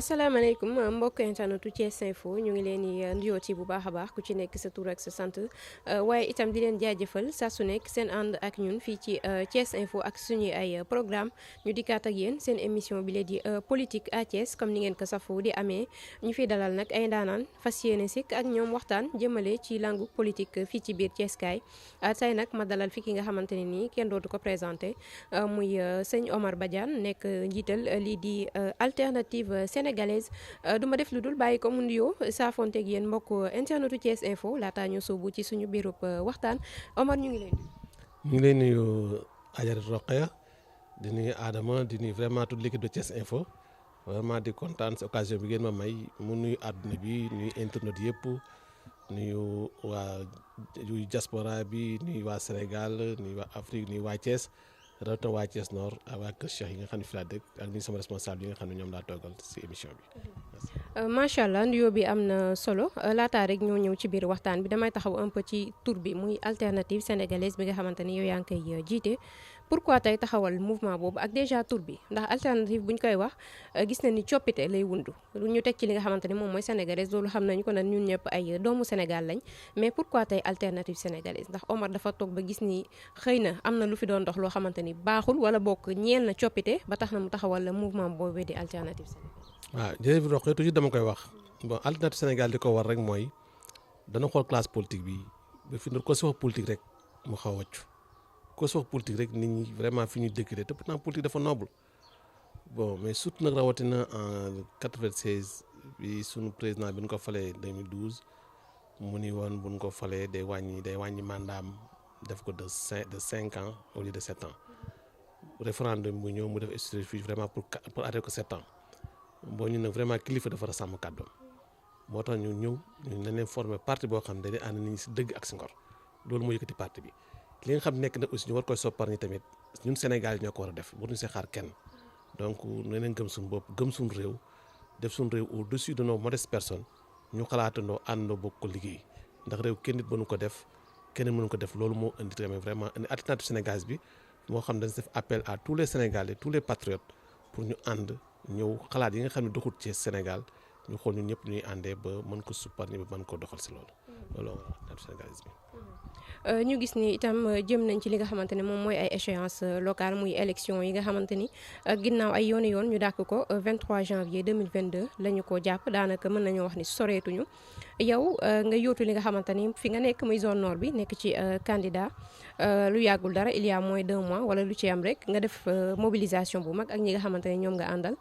asalaamaaleykum mbokk internetu Thiès Info ñu ngi leen di nuyooti bu baax a baax ku ci nekk sa tur ak sa sant waaye itam di leen jaajëfal saa su nekk seen ànd ak ñun fii ci Thiès Info ak suñuy ay programme ñu dikkaat ak yéen seen émission bi la di politique à Thiès comme ni ngeen ko safoo di amee ñu fiy dalal nag ay ndaanaan fas yéene sikk ak ñoom waxtaan jëmale ci langu politique fii ci biir Thiès kaay tey nag ma dalal fi ki nga xamante ne nii kenn dootu ko présenté muy sëñ Omar Badiane nekk njiital lii di alternative sénégalaise du ma def lu dul bàyyi ko mu nuyoo saafonteeg yéen mbokk internetu Thiès Info laataa ñu sóobu ci suñu biirub waxtaan Omar ñu ngi leen ñu ngi lay nuyu Adjaratou Rokhaya di nuyu Adama di nuyu vraiment toute l'équipe de Thiès Info vraiment di kontaan si occasion bi ngeen ma may mu nuyu àdduna bi nuyu internet yëpp nuyu waa diaspora bi nuyu waa Sénégal nuyu waa Afrique nuyu waa Thiès rawatina waa Thiès Nord ak waa Kër Cheikh yi nga xam ne fi laa dëkk ak nuyu sama responsable yi nga xam ne ñoom laa toogal si émission bi. macha allah nuyoo bi am na solo laataa rek ñoo ñëw ci biir waxtaan bi damay taxaw un peu ci tur bi muy alternative sénégalaise bi nga xamante ni yow yaa ngi koy jiite pourquoi tey taxawal mouvement boobu ak déjà tur bi ndax alternative bu ñu koy wax gis na ni coppite lay wundu ñu teg ci li nga xamante ni moom mooy sénégalaise loolu xam nañu ko nag ñun ñëpp ay doomu Sénégal lañ mais pourquoi tey alternative sénégalaise ndax Omar dafa toog ba gis ni xëy na am na lu fi doon dox loo xamante ni baaxul wala bokk ñeel na coppite ba tax na mu taxawal mouvement boobu di alternative sénégalaise. waaw jërëjëf Rokhaya toujours dama koy wax bon alternative Sénégal di ko war rek mooy dana xool classe politique bi ba fi ko si wax politique rek mu xaw a wàccu ko si wax politique rek nit ñi vraiment fi ñuy décrire te pourtant politique dafa noble bon mais surtout nag rawatina en 96 bi sunu président bi ñu ko falee 2012 mu ni woon bu ñu ko falee day wàññi mandaam def ko de 5 ans au lieu de 7 ans référendum bu ñëw mu def fii vraiment pour arrêter ko 7 ans. boo ñu nag vraiment kilifa dafa war a sàmm kàddoom moo tax ñu ñëw ñu ne leen former parti boo xam ne dañuy ànd nit ñi si dëgg ak si ngor loolu moo yëkkati parti bi li nga xam nekk nag aussi ñu war koy soppar ñi tamit ñun Sénégal yi ñoo ko war a def waruñu see xaar kenn donc ne leen gëm suñu bopp gëm suñu réew def suñu réew au-dessus de nos modestes personnes ñu xalaatandoo àndandoo bokk ko liggéey ndax réew kenn nit mënu ko def kenn mënu ko def loolu moo indi tamit vraiment indi alternative sénégalaise bi moo xam dañ def appel à tous les Sénégalais tous les patriotes pour ñu ànd ñëw xalaat yi nga xam ne doxul ci Sénégal ñu xool ñun ñëpp ñuy àndee ba mën ko suppar ni ba mën ko doxal si loolu loolu sénégalais bi ñu gis ni itam jëm nañ ci li nga xamante ne moom mooy ay échéance locale muy élection yi nga xamante ni ginnaaw ay yoon ñu dàkk ko 23 janvier 2022 la ñu ko jàpp daanaka mën nañoo wax ni soreetuñu yow nga yóotu li nga xamante ni fi nga nekk muy zone nord bi nekk ci candidat lu yàggul dara il y a moins d'1 mois wala lu ci am rek nga def mobilisation bu mag ak ñi nga xamante ne ñoom nga àndal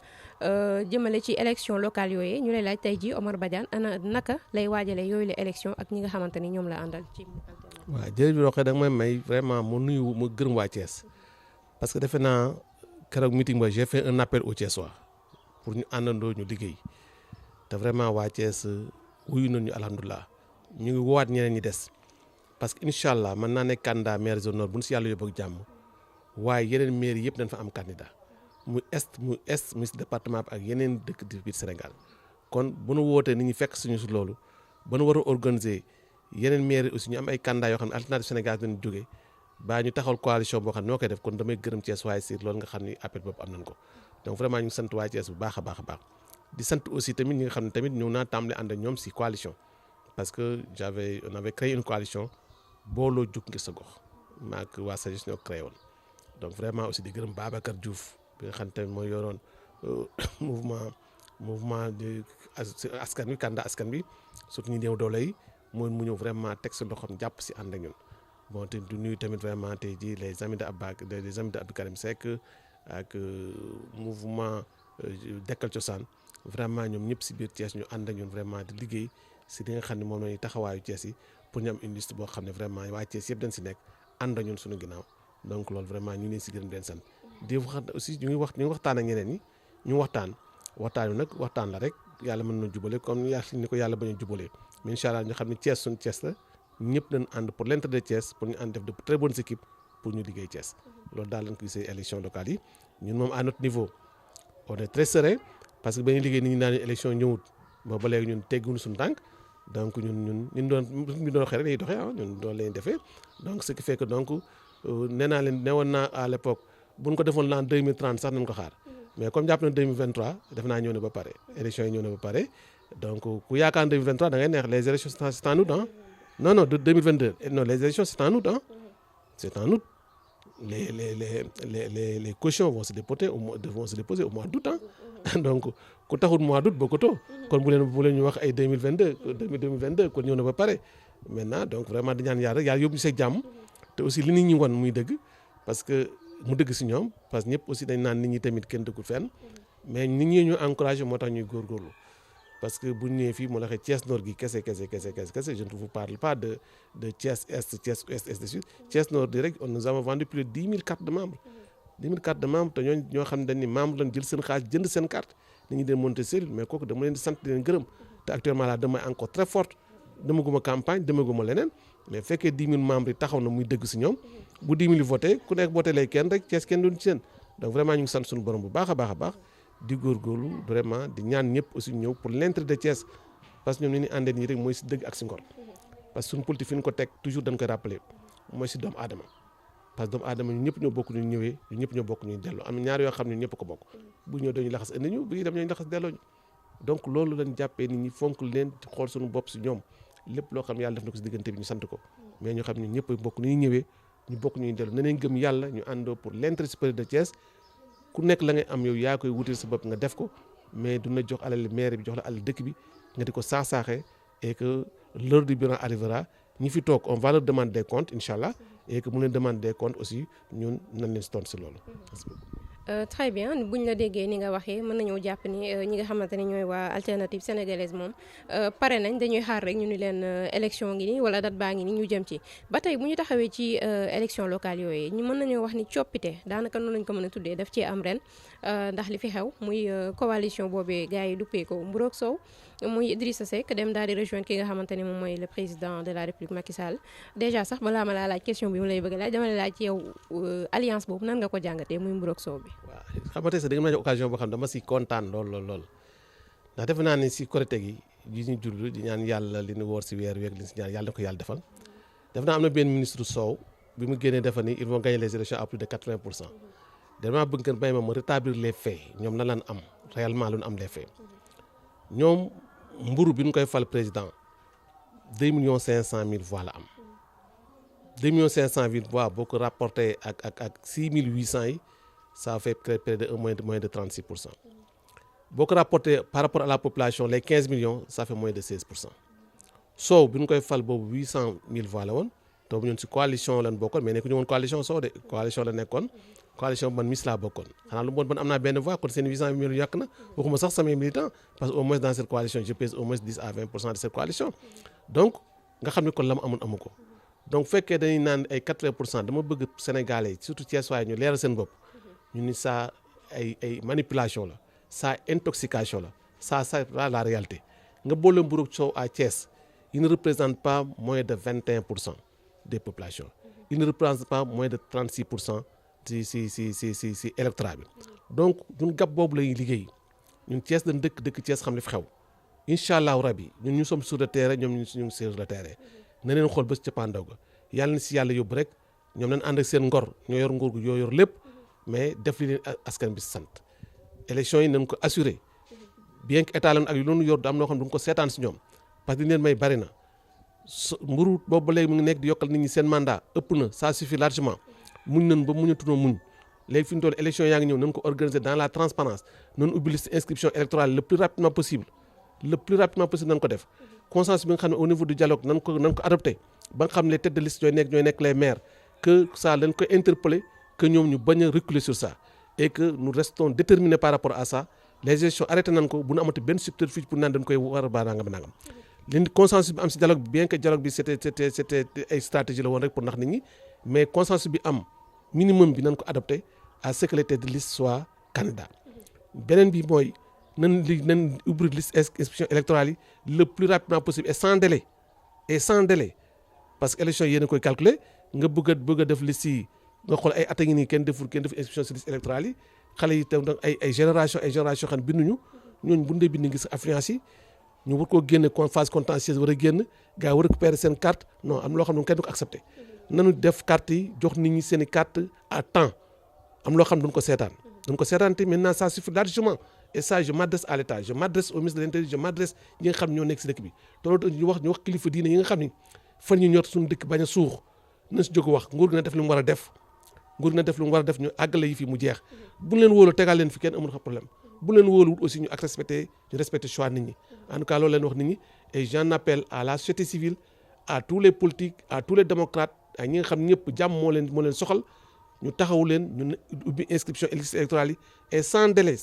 jëmale ci élection locale yooyu ñu lay laaj tey ji Omar Badiane ana naka lay waajale yooyu la élection ak ñi nga xamante ni ñoom la àndal ci waaw jërëjëf Rokhaya da nga may vraiment mu nuyu mu gërëm waa Thiès parce que defe naa keroog meeting ba j'ai fait un appel au Thiessois pour ñu àndandoo ñu liggéey te vraiment waa Thiès wuyu nañu alhamdulilah ñu ngi woowaat ñeneen ñi des parce que incha allah mën naa nekk candidat maire zone nord bu ñu si yàlla yóbbu ak jàmm waaye yeneen maire yëpp dañ fa am candidat muy est muy si département bi ak yeneen dëkk di biir Sénégal kon bu nu wootee nit ñi fekk suñu si loolu ba nu war a organiser. yeneen maire aussi ñu am ay candidat yoo xam ne alternative Sénégal dañu jógee ba ñu taxawal coalition boo xam ne ñoo koy def kon damay gërëm Thiès waaye si loolu nga xam ne appel boobu am nañ ko donc vraiment ñu ngi sant waa Thiès bu baax a baax a baax di sant aussi tamit ñi nga xam ne tamit ñëw naa tàmbali ànd ak ñoom si coalition parce que on avait créé une coalition booloo jug ngir sa gox maak waa SAGES ñoo créé woon donc vraiment aussi di gërëm Babacar Diouf bi nga xam ne tamit mooy yoroon mouvement de askan bi candidat askan bi surtout ñu néew doole yi mooy mu ñëw vraiment teg si loxoom jàpp si ànd ak ñun bon te du nuyu tamit vraiment tey jii les amis de Abdou Karim Seck ak mouvement Dekkal Cosaan vraiment ñoom ñëpp si biir Thiès ñu ànd ak ñun vraiment di liggéey si li nga xam ne moom lañuy taxawaayu Thiès yi pour ñu am une liste boo xam ne vraiment waa Thiès yëpp dañ si nekk ànd ak ñun suñu ginnaaw donc loolu vraiment ñu ngi leen si gërëm di leen sant di wax aussi ñu ngi waxtaan ak ñeneen ñi ñu waxtaan wi nag waxtaan la rek yàlla mën na jubale comme ni ko yàlla bañ a jubalee mais incha allah ñu xam ne Thiès suñu Thiès la ñëpp nañ ànd pour l'intérêt de Thiès pour ñu ànd def de très bonnes équipes pour ñu liggéey Thiès loolu daal lañ ko gisee élection locale yi ñun moom à notre niveau on est très serein parce que ba ñuy liggéey nit ñi naan élection ñëwut boobu ba léegi ñun tegguñu suñu tànk donc ñun doon doxee rek dañuy doxee ñun doon lañuy defee donc ce qui fait que donc nee naa leen newoon naa à l'époque buñ ko defoon l'an 2030 sax nañ ko xaar mais comme jàpp na 2023 def naa ñëw na ba pare élection yi ñëw na ba pare donc ku yaakaar 2023 da ngay neex les élections c'est en août non de 2022 non les élections c'est en août c'est en août les cautions vont se déposer au mois d'août donc ku taxul mois d'août bokkutoo kon bu leen ñu wax ay 2022 kon ñëw na ba pare maintenant donc vraiment di ñaan yàlla rek yàlla yóbbu ñu see jàmm te aussi li nit ñi wan muy dëgg parce que mu dëgg si ñoom parce que ñëpp aussi dañ naan nit ñi tamit kenn dëggul fenn mais nit ñi ñu encouragé moo tax ñuy góorgóorlu parce que bu ñu ñëwee fii mu la waxee Thiès Nord gi kese je ne vous parle pas de Thiès Est Thiès Ouest Est de Sud Thiès Nord di rek nous avons vendu plus de 10 000 cartes de membres 10 000 cartes de membres te ñoo xam ne dañ ni membre lañ jël seen xaalis jënd seen carte nit ñi den monter cellule mais kooku dama leen di sant di leen gërëm te actuellement là damay encore très forte demaguma campagne demaguma leneen mais fekkee 10 000 membres yi taxaw na muy dëgg si ñoom bu 10 000 voté ku nekk voté lay kenn rek Thiès kenn duñ ci seen donc vraiment ñu ngi sant suñu borom bu baax a baax di góorgóorlu vraiment di ñaan ñëpp aussi ñëw pour l'intérêt de Thiès parce que ñoom ni ñu àndee nii rek mooy si dëgg ak si ngor parce que suñu politique fi ñu ko teg toujours dañ koy rappeler mooy si doomu aadama parce que doomu aadama ñu ñëpp ñoo bokk ñu ñëwee ñu ñëpp ñoo bokk ñu delloo am na ñaar yoo xam ne ñëpp ko bokk bu ñëw dañuy laxas indi ñu bu ñuy dem ñooñu laxas delloo ñu donc loolu lañ jàppee nit ñi fonk leen ci xool suñu bopp si ñoom lépp loo xam ne yàlla def na ko si diggante bi ñu sant ko mais ñu xam ne ñëpp bokk ni ñëwee ñu bokk ñuy delloo na leen gëm yàlla ñu àndoo pour l'intérêt supérieur de Thiès ku nekk la ngay am yow yaa koy wutal sa bopp nga def ko mais du na jox alal maire bi jox la alal dëkk bi nga di ko saaxee et que l'heure du bilan arrivera ñi fi toog on va leur demander des comptes incha allah et que mu leen demande des comptes aussi ñun nañ leen si tontu si loolu. Très bien buñ la déggee ni nga waxee mën nañoo jàpp ni ñi nga xamante ne ñooy waa alternative sénégalaise moom pare nañ dañuy xaar rek ñu ni leen élection ngi nii wala date baa ngi nii ñu jëm ci ba tey bu ñu taxawee ci élection locale yooyu ñu mën nañoo wax ni coppite daanaka noonu lañ ko mën a tuddee daf ci am ren ndax li fi xew muy coalition boobee gars yi duppee ko Mburoog Sow muy Idrissa Seck dem daal di rejoindre ki nga xamante ne moom mooy le président de la République Macky Sall déjà sax balaa ma laa laaj question bi mu lay bëgg a laaj dama la laaj ci yow alliance boobu nan nga ko jàngatee muy Mburoog Sow bi. waaw xam nga tey sax da nga ma jox occasion boo xam dama si kontaan lool ndax defe naa ne si Korité gi ñu jullu di ñaan yàlla li ñu woor si weer weeg li si ñaan yàlla na ko yàlla defal def naa am na benn ministre Sow bi mu génnee dafa ni ils vont gagner les élections à plus de 80%. dama bëgg ngeen bay ma rétablir les faits ñoom na lan am réellement lu ñu am les faits ñoom mburu bi ñu koy fal président 2 500 000 voix la am 2 500 000 voix boo ko rapporté ak 6 800 yi ça fait près de moins de 36%. boo ko rapporté par rapport à la population les 15 millions ça fait moins de 16%. Sow bi ñu koy fal boobu 800 000 voix la woon te ñun si coalition lañ bokkoon mais nekkuñu woon coalition Sow de coalition la nekkoon. coalition man mis laa bokkoon xanaa lu bon am naa benn voix kon seen 800 000 yàq na waxuma sax samay militants parce que au moins dans cette coalition je pèse au moins 10 à 20% de cette coalition donc nga xam ne kon la mu amoon amu ko donc fekkee dañuy naan ay 80% dama bëgg Sénégalais surtout Thiès waaye ñu leeral seen bopp ñu ni ça ay manipulation la ça intoxication la ça la réalité nga boole Mburoog Sow à Thiès il ne représente pas moins de 21% des populations il ne représente pas moins de 36% si électorat bi donc ñun gab boobu lay liggéey ñun Thiès dañ dëkk Thiès xam li fi xew incha allahu rabi ñun ñu sommes sur le terrain ñoom ñu ngi sur le terrain na leen xool ba si cappaandaw ga yàlla na si yàlla yóbbu rek ñoom nañ ànd ak seen ngor ñoo yor nguur gu yoo yor lépp mais def li leen askan bi sant élection yi nañ ko assuré bien que état lan ak yu loonu yor da am noo xam ne duñ ko seetaan si ñoom parce que li leen may bari na mburu boobu ba léegi mu ngi nekk di yokkal nit ñi seen mandat ëpp na ça suffit largement muñ nañ ba muñatunoo muñ léegi fi ñu toll élection yaa ngi ñëw nañ ko organiser dans la transparence nañ ubbi liste inscription électorale le plus rapidement possible nañ ko def consensus bi nga xam ne au niveau du dialogue nañ ko adopté ba nga xam ne les têtes de liste ñooy nekk les maires que ça lañ koy interpeller que ñoom ñu bañ a reculer sur ça et que nous restons déterminés par rapport à ça les élections arrêté nañ ko bu nu amati benn subterfuge pour naan dañ koy war a baa nangam li consensus bi am si dialogue bi bien que dialogue bi c'était ay stratégie la woon rek pour nax nit ñi mais consensus bi am minimum bi nañ ko adopté à ce que les têtes de liste soient candidats beneen bi mooy nañ ouvrir liste inscription électorale yi le plus rapidement possible et sans délai parce que élection yi yéen a koy calculer nga bëgg a def liste yi nga xool ay at a ngi nii kenn deful inscription si liste électorale yi xale yi tam ay génération xam binduñu ñooñu bu ndee bind ngi sa affluence yi ñu war koo génne phase contentieuse war a génn gars yi war a récupérer seen carte non am loo xam ne kenn du ko accepté nanu def carte yi jox nit ñi seen i carte à temps am loo xam ne duñ ko seetaan dañ ko seetaante maintenant ça suffit largement et ça je m'adresse à l'État je m'adresse au ministre de l'Intérieur je m'adresse ñi nga xam ñoo nekk si dëkk bi te loolu ñu wax kilifa diine yi nga xam ni fan ñu ñor suñu dëkk bañ a suux na si jóg wax nguur gi na def li mu war a def nguur gi na def li mu war a def ñu àggale yi fi mu jeex bu leen wóolu tegal leen fi kenn amul problème bu leen wóolu wut aussi ñu ak respecté choix nit ñi en tout cas loolu leen wax nit ñi et j'en appelle à la société civile à tous les politiques à tous les démocrates ak ñi nga xam ñëpp jàmm moo leen soxal ñu taxawu leen ñu ubbi inscription électorale yi et sans délai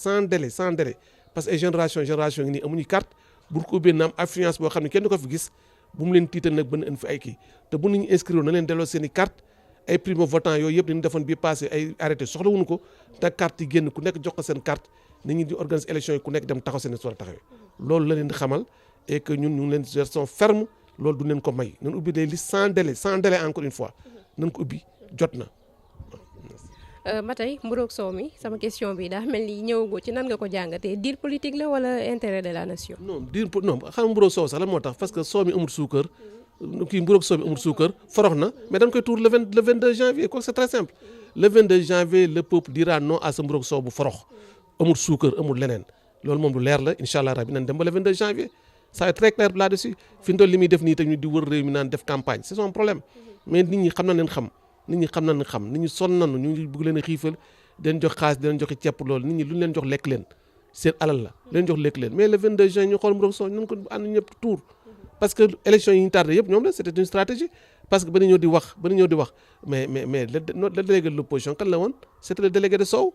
parce que génération ngi nii amuñu carte bu ko ubbee na am affluence boo xam ne kenn du ko fi gis bu mu leen tiital nag ba indi fi ay kii te bu nit ñi inscrire na leen delloo seen i carte ay primo votant yooyu yëpp dañu defoon bii passé ay arrêté soxlawuñu ko te carte yi génn ku nekk jox ko seen carte nit ñi di organiser élection yi ku nekk dem taxaw seen soor taxawee loolu la leen di xamal et que ñun ñu ngi leen version ferme loolu du leen ko may nañ ubbi des listes sans délai encore une fois nañ ko ubbi jot na. ba tey mburoog soow mi sama question bi daa mel ni ñëwagoo ci nan nga ko jàngatee deal politique la wala intérêt de la nation. non xam mburoog soow sax la moo tax parce que soow mi amul suukar kii mburoog soow mi amul suukar forox na mais dañ koy tuur le 22 janvier kooku c'est très simple le 22 janvier le peuple dira non à ce mburoog soow bu forox amul suukar amul leneen loolu moom lu leer la incha allah rabi nañ dem ba le 22 janvier ça est très clair là-dessus fi mu toll li muy def nii te ñu di wër réew mi naan def campagne c'est son problème mais nit ñi xam na leen xam. nit ñi sonn nañu ñu bëgg leen a xiifal di leen jox xaalis di leen joxe ceeb loolu nit ñi lu ñu leen jox lekk leen seen alal la leen jox lekk leen mais le 22 juin ñu xool mburoog soow ñu ko ànd ñëpp tour parce que élection yi ñu tardé yëpp ñoom la c'était une stratégie parce que ba ñu ñëw di wax mais le délégué de l'opposition kan la woon c'était le délégué de Sow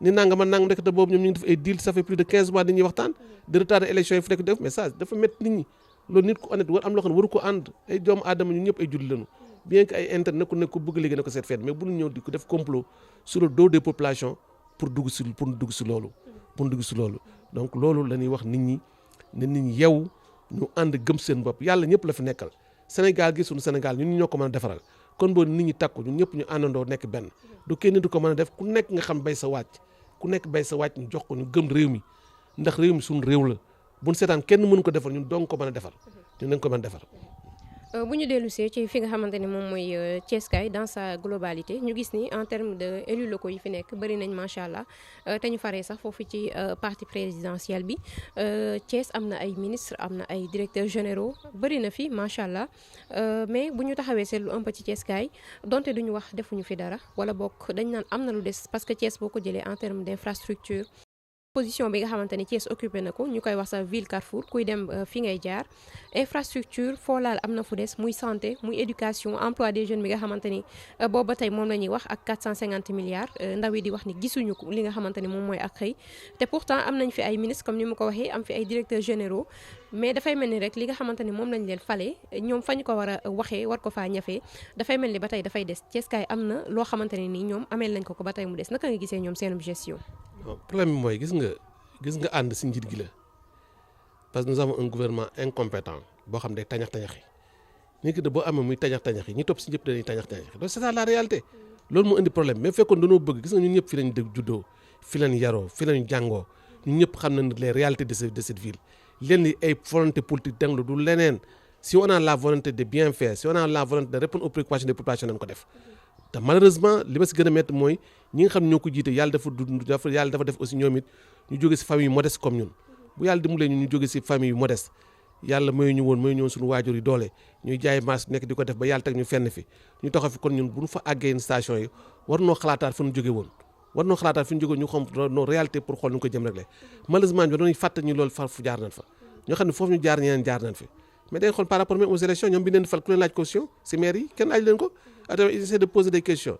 ni nanga man nanga ndekete boobu ñoom ñu ngi def ay deal ça fait plus de 15 mois dañuy waxtaan de retard élection yi fu nekk def mais ça dafa métti nit ñi loolu nit ku honnête war am loo xam ne waru ko ànd ay doomu aadama ñu ñëpp ay julli lañu bien que ay intérêt ku nekk ku bëgg léegi ne ko seet feet mais bu ñu ñëw di ko def complot sur le dos des populations pour dugg si loolu donc loolu la ñuy wax nit ñi ne nit ñi yeewu ñu ànd gëm seen bopp yàlla ñëpp la fi nekkal Sénégal gi suñu Sénégal ñun ñoo ko mën a defaral kon boo nit ñi takku ñun ñëpp ñu àndandoo nekk benn du kenn du ko mën a def ku nekk nga xam bay sa wàcc ñu jox ko ñu gëm réew mi ndax réew mi suñu réew la buñ seetaan kenn mënu ko defal ñun dong ko mën a defar ñun dañ ko mën a defar. bu ñu dellu see ci fi nga xamante ne moom mooy Thiès kaay dans sa globalité ñu gis ni en terme de élus locaux yi fi nekk bëri nañ macha allah te ñu faree sax foofu ci parti présidentiel bi Thiès am na ay ministres am na ay directeurs généraux bëri na fi macha allah mais bu ñu taxawee seetlu un peu ci Thiès kaay donte duñu wax defuñu fi dara wala bokk dañ naan am na lu des parce que Thiès boo ko jëlee en terme d'infrastructure position bi nga xamante ni Thiès occupé na ko ñu koy wax sa ville Carrefour kuy dem fi ngay jaar infrastructure foo laal am na fu des muy santé muy éducation emploi des jeunes bi nga xamante ni boobu ba tey moom la ñuy wax ak 450 milliards ndaw yi di wax ni gisuñu ko li nga xamante ni moom mooy ak xëy te pourtant am nañ fi ay ministres comme ni mu ko waxee am fi ay directeurs généraux mais dafay mel ni rek li nga xamante ni moom lañ leen fale ñoom fa ñu ko war a waxee war ko faa ñafee dafay mel ni ba tey dafay des Thiès kaay am na loo xamante ne nii ñoom ameel nañ ko ba tey mu des naka nga gisee ñoom seen gestion. problème bi mooy gis nga ànd si njiit gi la parce que nous avons un gouvernement incompétent boo xam ne day tañax-tañaxi nit ki de boo amee muy tañax-tañaxi ñi topp si ñëpp dañuy tañax-tañaxi donc c'est ça la réalité loolu moo indi problème mais fekkoon dañoo bëgg gis nga ñun ñëpp fi lañ juddoo fi lañ yaroo fi lañ jàngoo ñun ñëpp xam nañ les réalités de cette ville leen li ay volonté politique dang du leneen si on a la volonté de bien faire si on a la volonté de répondre aux préoccupations des populations nañ ko def te malheureusement li ma si gën a métti mooy ñi nga xam ne ñoo ko jiite yàlla dafa def aussi ñoom it ñu jóge si famille modeste comme ñun bu yàlla dimbalee ñu jóge si famille yu modeste yàlla mayu ñu woon suñu waajur yi doole ñuy jaay marché nekk di ko def ba yàlla teg ñu fenn fi ñu taxaw fi kon ñun bu ñu fa àggee station yi war noo xalaataat fu ñu jóge woon ñu xam nos réalité pour xool ñu ko jëm rek le malheureusement ñu doon fàtte ñu loolu fu jaar nañ fa ñoo xam ne foofu ñu jaar ñeneen jaar nañ fi mais day xool par rapport même aux élections ñoom bi leen fal ku leen laaj caution si maire yi kenn laaj leen ko essayer de poser des questions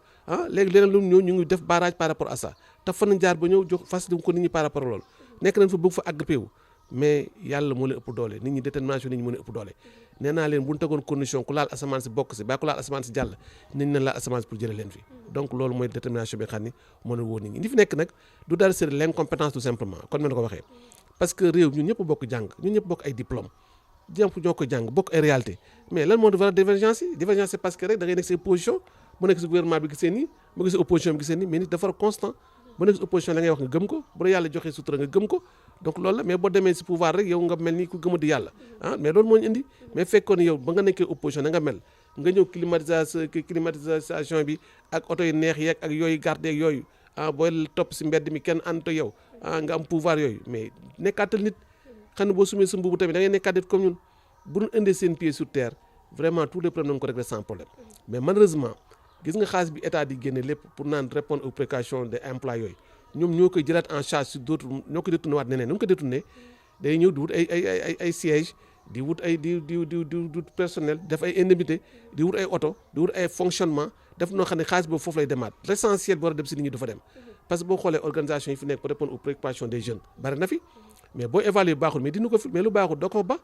léegi leneen lu ñëw ñu ngi def barrage par rapport à ça te fan nañ jaar ba ñëw jox facilité ko nit ñi par rapport à loolu nekk nañ fa bëgg fa agrippé wu mais yàlla moo leen ëpp doole nit ñi détermination nit ñi moo leen ëpp doole nee naa leen bu ñu tegoon condition ku laal asamaan si bokk si ba ku laal asamaan si jàll nit ñi nañ laal asamaan si pour jëlee leen fi donc loolu mooy détermination bi nga xam ni moo leen woo nit ñi li fi nekk nag du dara c'est l'incompétence tout simplement kon ma ko waxee parce que réew ñun ñëpp bokk jàng ñun ñëpp bokk ay diplôme jàmp ñoo ko jàng bokk ay réalité mais lan moo di waral divergence yi divergence c'est parce que rek da ngay nekk si opposition bu nekk si gouvernement bi gisee nii bu nekk si opposition bi gisee nii mais nit dafa constant bu nekk si opposition la ngay wax nga gëm ko bu la yàlla joxee sutura nga gëm ko donc loolu la mais boo demee si pouvoir rek yow nga mel ni ku gëmadi yàlla mais loolu moo ñu indi mais fekkoon yow ba nga nekkee opposition na nga mel nga ñëw climatisation bi ak oto yi neex yeeg ak yooyu garde yeeg yooyu booy topp si mbedd mi kenn ànd ak yow nga am pouvoir yooyu mais nekkaatal nit xam ne boo sumee sa mbubu tamit da ngay nekkaat nit comme ñun bu ñu indee seen pied sur terre vraiment tous les problèmes nañ ko régler sans problème mais malheureusement gis nga xaalis bi état di génne lépp pour naan répondre aux précautions des emplois yooyu ñoom ñoo koy jëlaat en charge sur d'autres ñoo ko détourné waat neneen nu ko détourné day ñëw di wut ay siège di wut ay di wut personnel def ay indemnité di wut ay oto di wut ay fonctionnement def noo xam ne xaalis boobu foofu lay demaat l'essentiel bi war a dem si nit ñi du fa dem parce que boo xoolee organisation yi fi nekk pour répondre aux préoccupations des jeunes bari na fi mais boo évaluer baaxul mais dina ko fi mais lu baaxul doo ko ba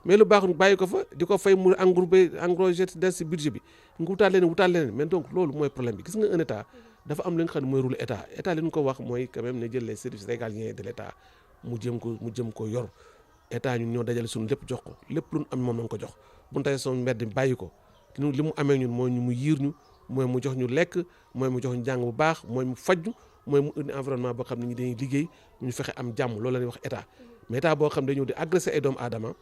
mais lu baaxul bàyyi ko fa di ko fay mu engrosé des si budget bi nga wutaat leneen mais donc loolu mooy problème bi gis nga un état dafa am li nga xam ne mooy rôle état li ñu ko wax mooy quand même ne jël les services régaliens de l' état mu jëm ko yor état ñun ñoo dajale suñu lépp jox ko lépp lu ñu am moom nañ ko jox bu ñu tey son mbedd bàyyi ko li mu amee ñun mooy mu yiir ñu mooy mu jox ñu lekk mooy mu jox ñu jàng bu baax mooy mu faj ñu mooy mu indi environnement boo xam ne ñi dañuy liggéey ñu fexe am jàmm loolu la ñuy wax état mais état boo xam ne day ñëw di agressé ay doomu aadama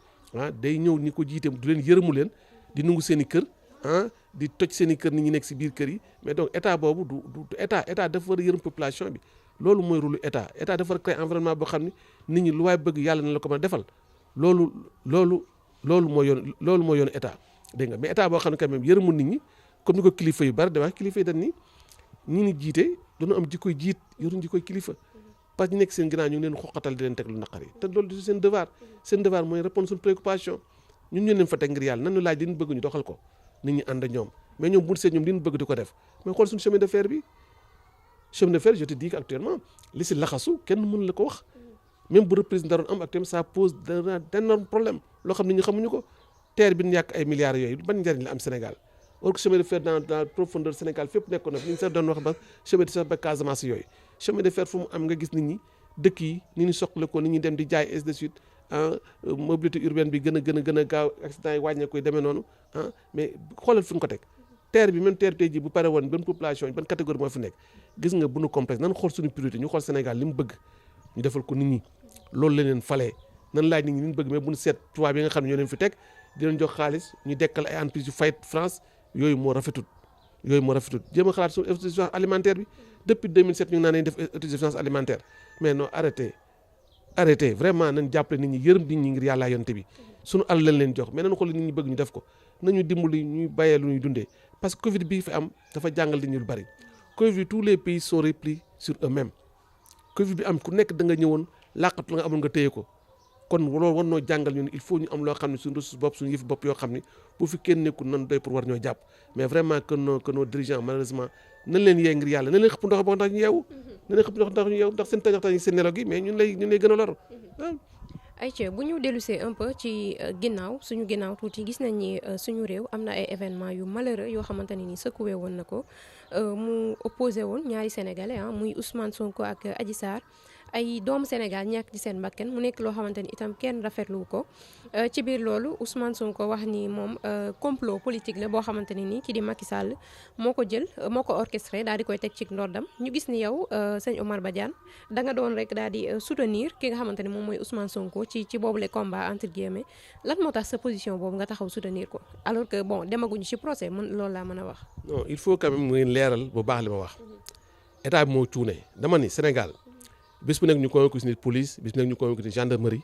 day ñëw ñi ko jiite du leen yërëmu leen di nungu seen i kër di toj seen i kër nit ñi nekk si biir kër yi mais donc état boobu du état dafa war a yërëm population bi loolu mooy rôle état dafa war a créer environnement boo xam ne nit ñi lu waay bëgg yàlla na la ko mën a defal loolu mooy yoon état dégg nga mais état boo xam ne quand même yërëmul nit ñi comme ni ko kilifa yu bari da wax kilifa yi dañ ni ñi ni jiite dañu am jikkoy jiit yoruñ jikkoy kilifa parce que ñu nekk seen ginnaaw ñu ngi leen xoqatal di leen teg lu naqari te loolu du seen devoir mooy répondre suñu préoccupation ñun ñu leen fa teg ngir yàlla nan ñu laaj li ñu bëgg ñu doxal ko nit ñi ànd ak ñoom mais ñoom bu seet ñoom li ñu bëgg di ko def mais xool suñu chemin de fer bi chemin de fer je te dis que actuellement li si laxasu kenn mënu la ko wax même bu reprise daroon am actuellement ça pose d'énormes problèmes loo xam ne ñu xamuñu ko terre bi ñu yàq ay milliards yooyu ban njëriñ la am Sénégal or que chemin de fer dans profondeur Sénégal fépp nekkoon na fi ñu sax doon wax ba chemin de fer ba Casamance yooyu chemin de fer fu mu am nga gis nit ñi dëkk yi ni ñu soxla ko nit ñi dem di jaay ainsi de suite mobilité urbaine bi gën a gaaw accident yi wàññee koy demee noonu mais xoolal fi ñu ko teg terre bi même terre tey jii bu pare woon ban population ban catégorie moo fi nekk gis nga bu nu complexe nan xool suñu priorité ñu xool Sénégal li mu bëgg ñu defal ko nit ñi loolu la leen falee nan laaj nit ñi li ñu bëgg mais bu ñu seet tubaab yi nga xam ne ñoo leen fi teg di leen jox xaalis ñu dekkal ay entreprises yu fayit France yooyu moo rafetut jéem a xalaat suñu autosuffisance alimentaire bi depuis 2007 ñu ngi naan nañ def autosuffisance alimentaire mais non arrêtez vraiment nañ jàppale nit ñi yërëm nit ñi ngir yàllaa yonte bi suñu àll lañ leen jox mais nañ xool nit ñi bëgg ñu def ko nañu dimbali ñuy bàyyee lu ñuy dundee parce que Covid bii fi am dafa jàngal nit ñi lu bari Covid tous les pays sont replis sur eux-mêmes Covid bi am ku nekk da nga ñëwoon làqatu la nga amoon nga téye ko kon loolu war noo jàngal ñun il faut ñu am loo xam ne suñu ressource bopp suñu yëf bopp yoo xam ne bu fi kenn nekkul nan doy pour war ñoo jàpp mais vraiment que nos dirigeants malheureusement nañ leen yee ngir yàlla nañ leen xëpp ndox ba ndax ñu yeewu nañ leen xëpp ndox ndax ñu yeewu ndax seen tañax tañ seen nelaw gi mais ñun lay gën a lor ayca bu ñu dellusee un peu ci suñu ginnaaw tuuti gis nañ ni suñu réew am na ay événements yu malheureux yoo xamante ne ni secoué woon na ko mu opposé woon ñaari sénégalais muy Ousmane Sonko ak Adji Sarr ay doomu Sénégal ñàkk ci seen bakkan mu nekk loo xamante ni itam kenn rafetlu ko ci biir loolu Ousmane Sonko wax ni moom complot politique la boo xamante ne ni ki di Macky Sall moo ko orchestré daal di koy teg ci ndoddam ñu gis ni yow sëñ Omar Badiane da nga doon rek daal di soutenir ki nga xamante ne moom mooy Ousmane Sonko ci boobule combat entre guillemets lan moo tax sa position boobu nga taxaw soutenir ko alors que bon demaguñu ci procès loolu laa mën a wax. non il faut quand même ngeen leeral bu baax li ma wax état bi moo cuune dama ni Sénégal. bis bu nekk ñu convoqué si nit police bis bu nekk ñu convoqué si gendarmerie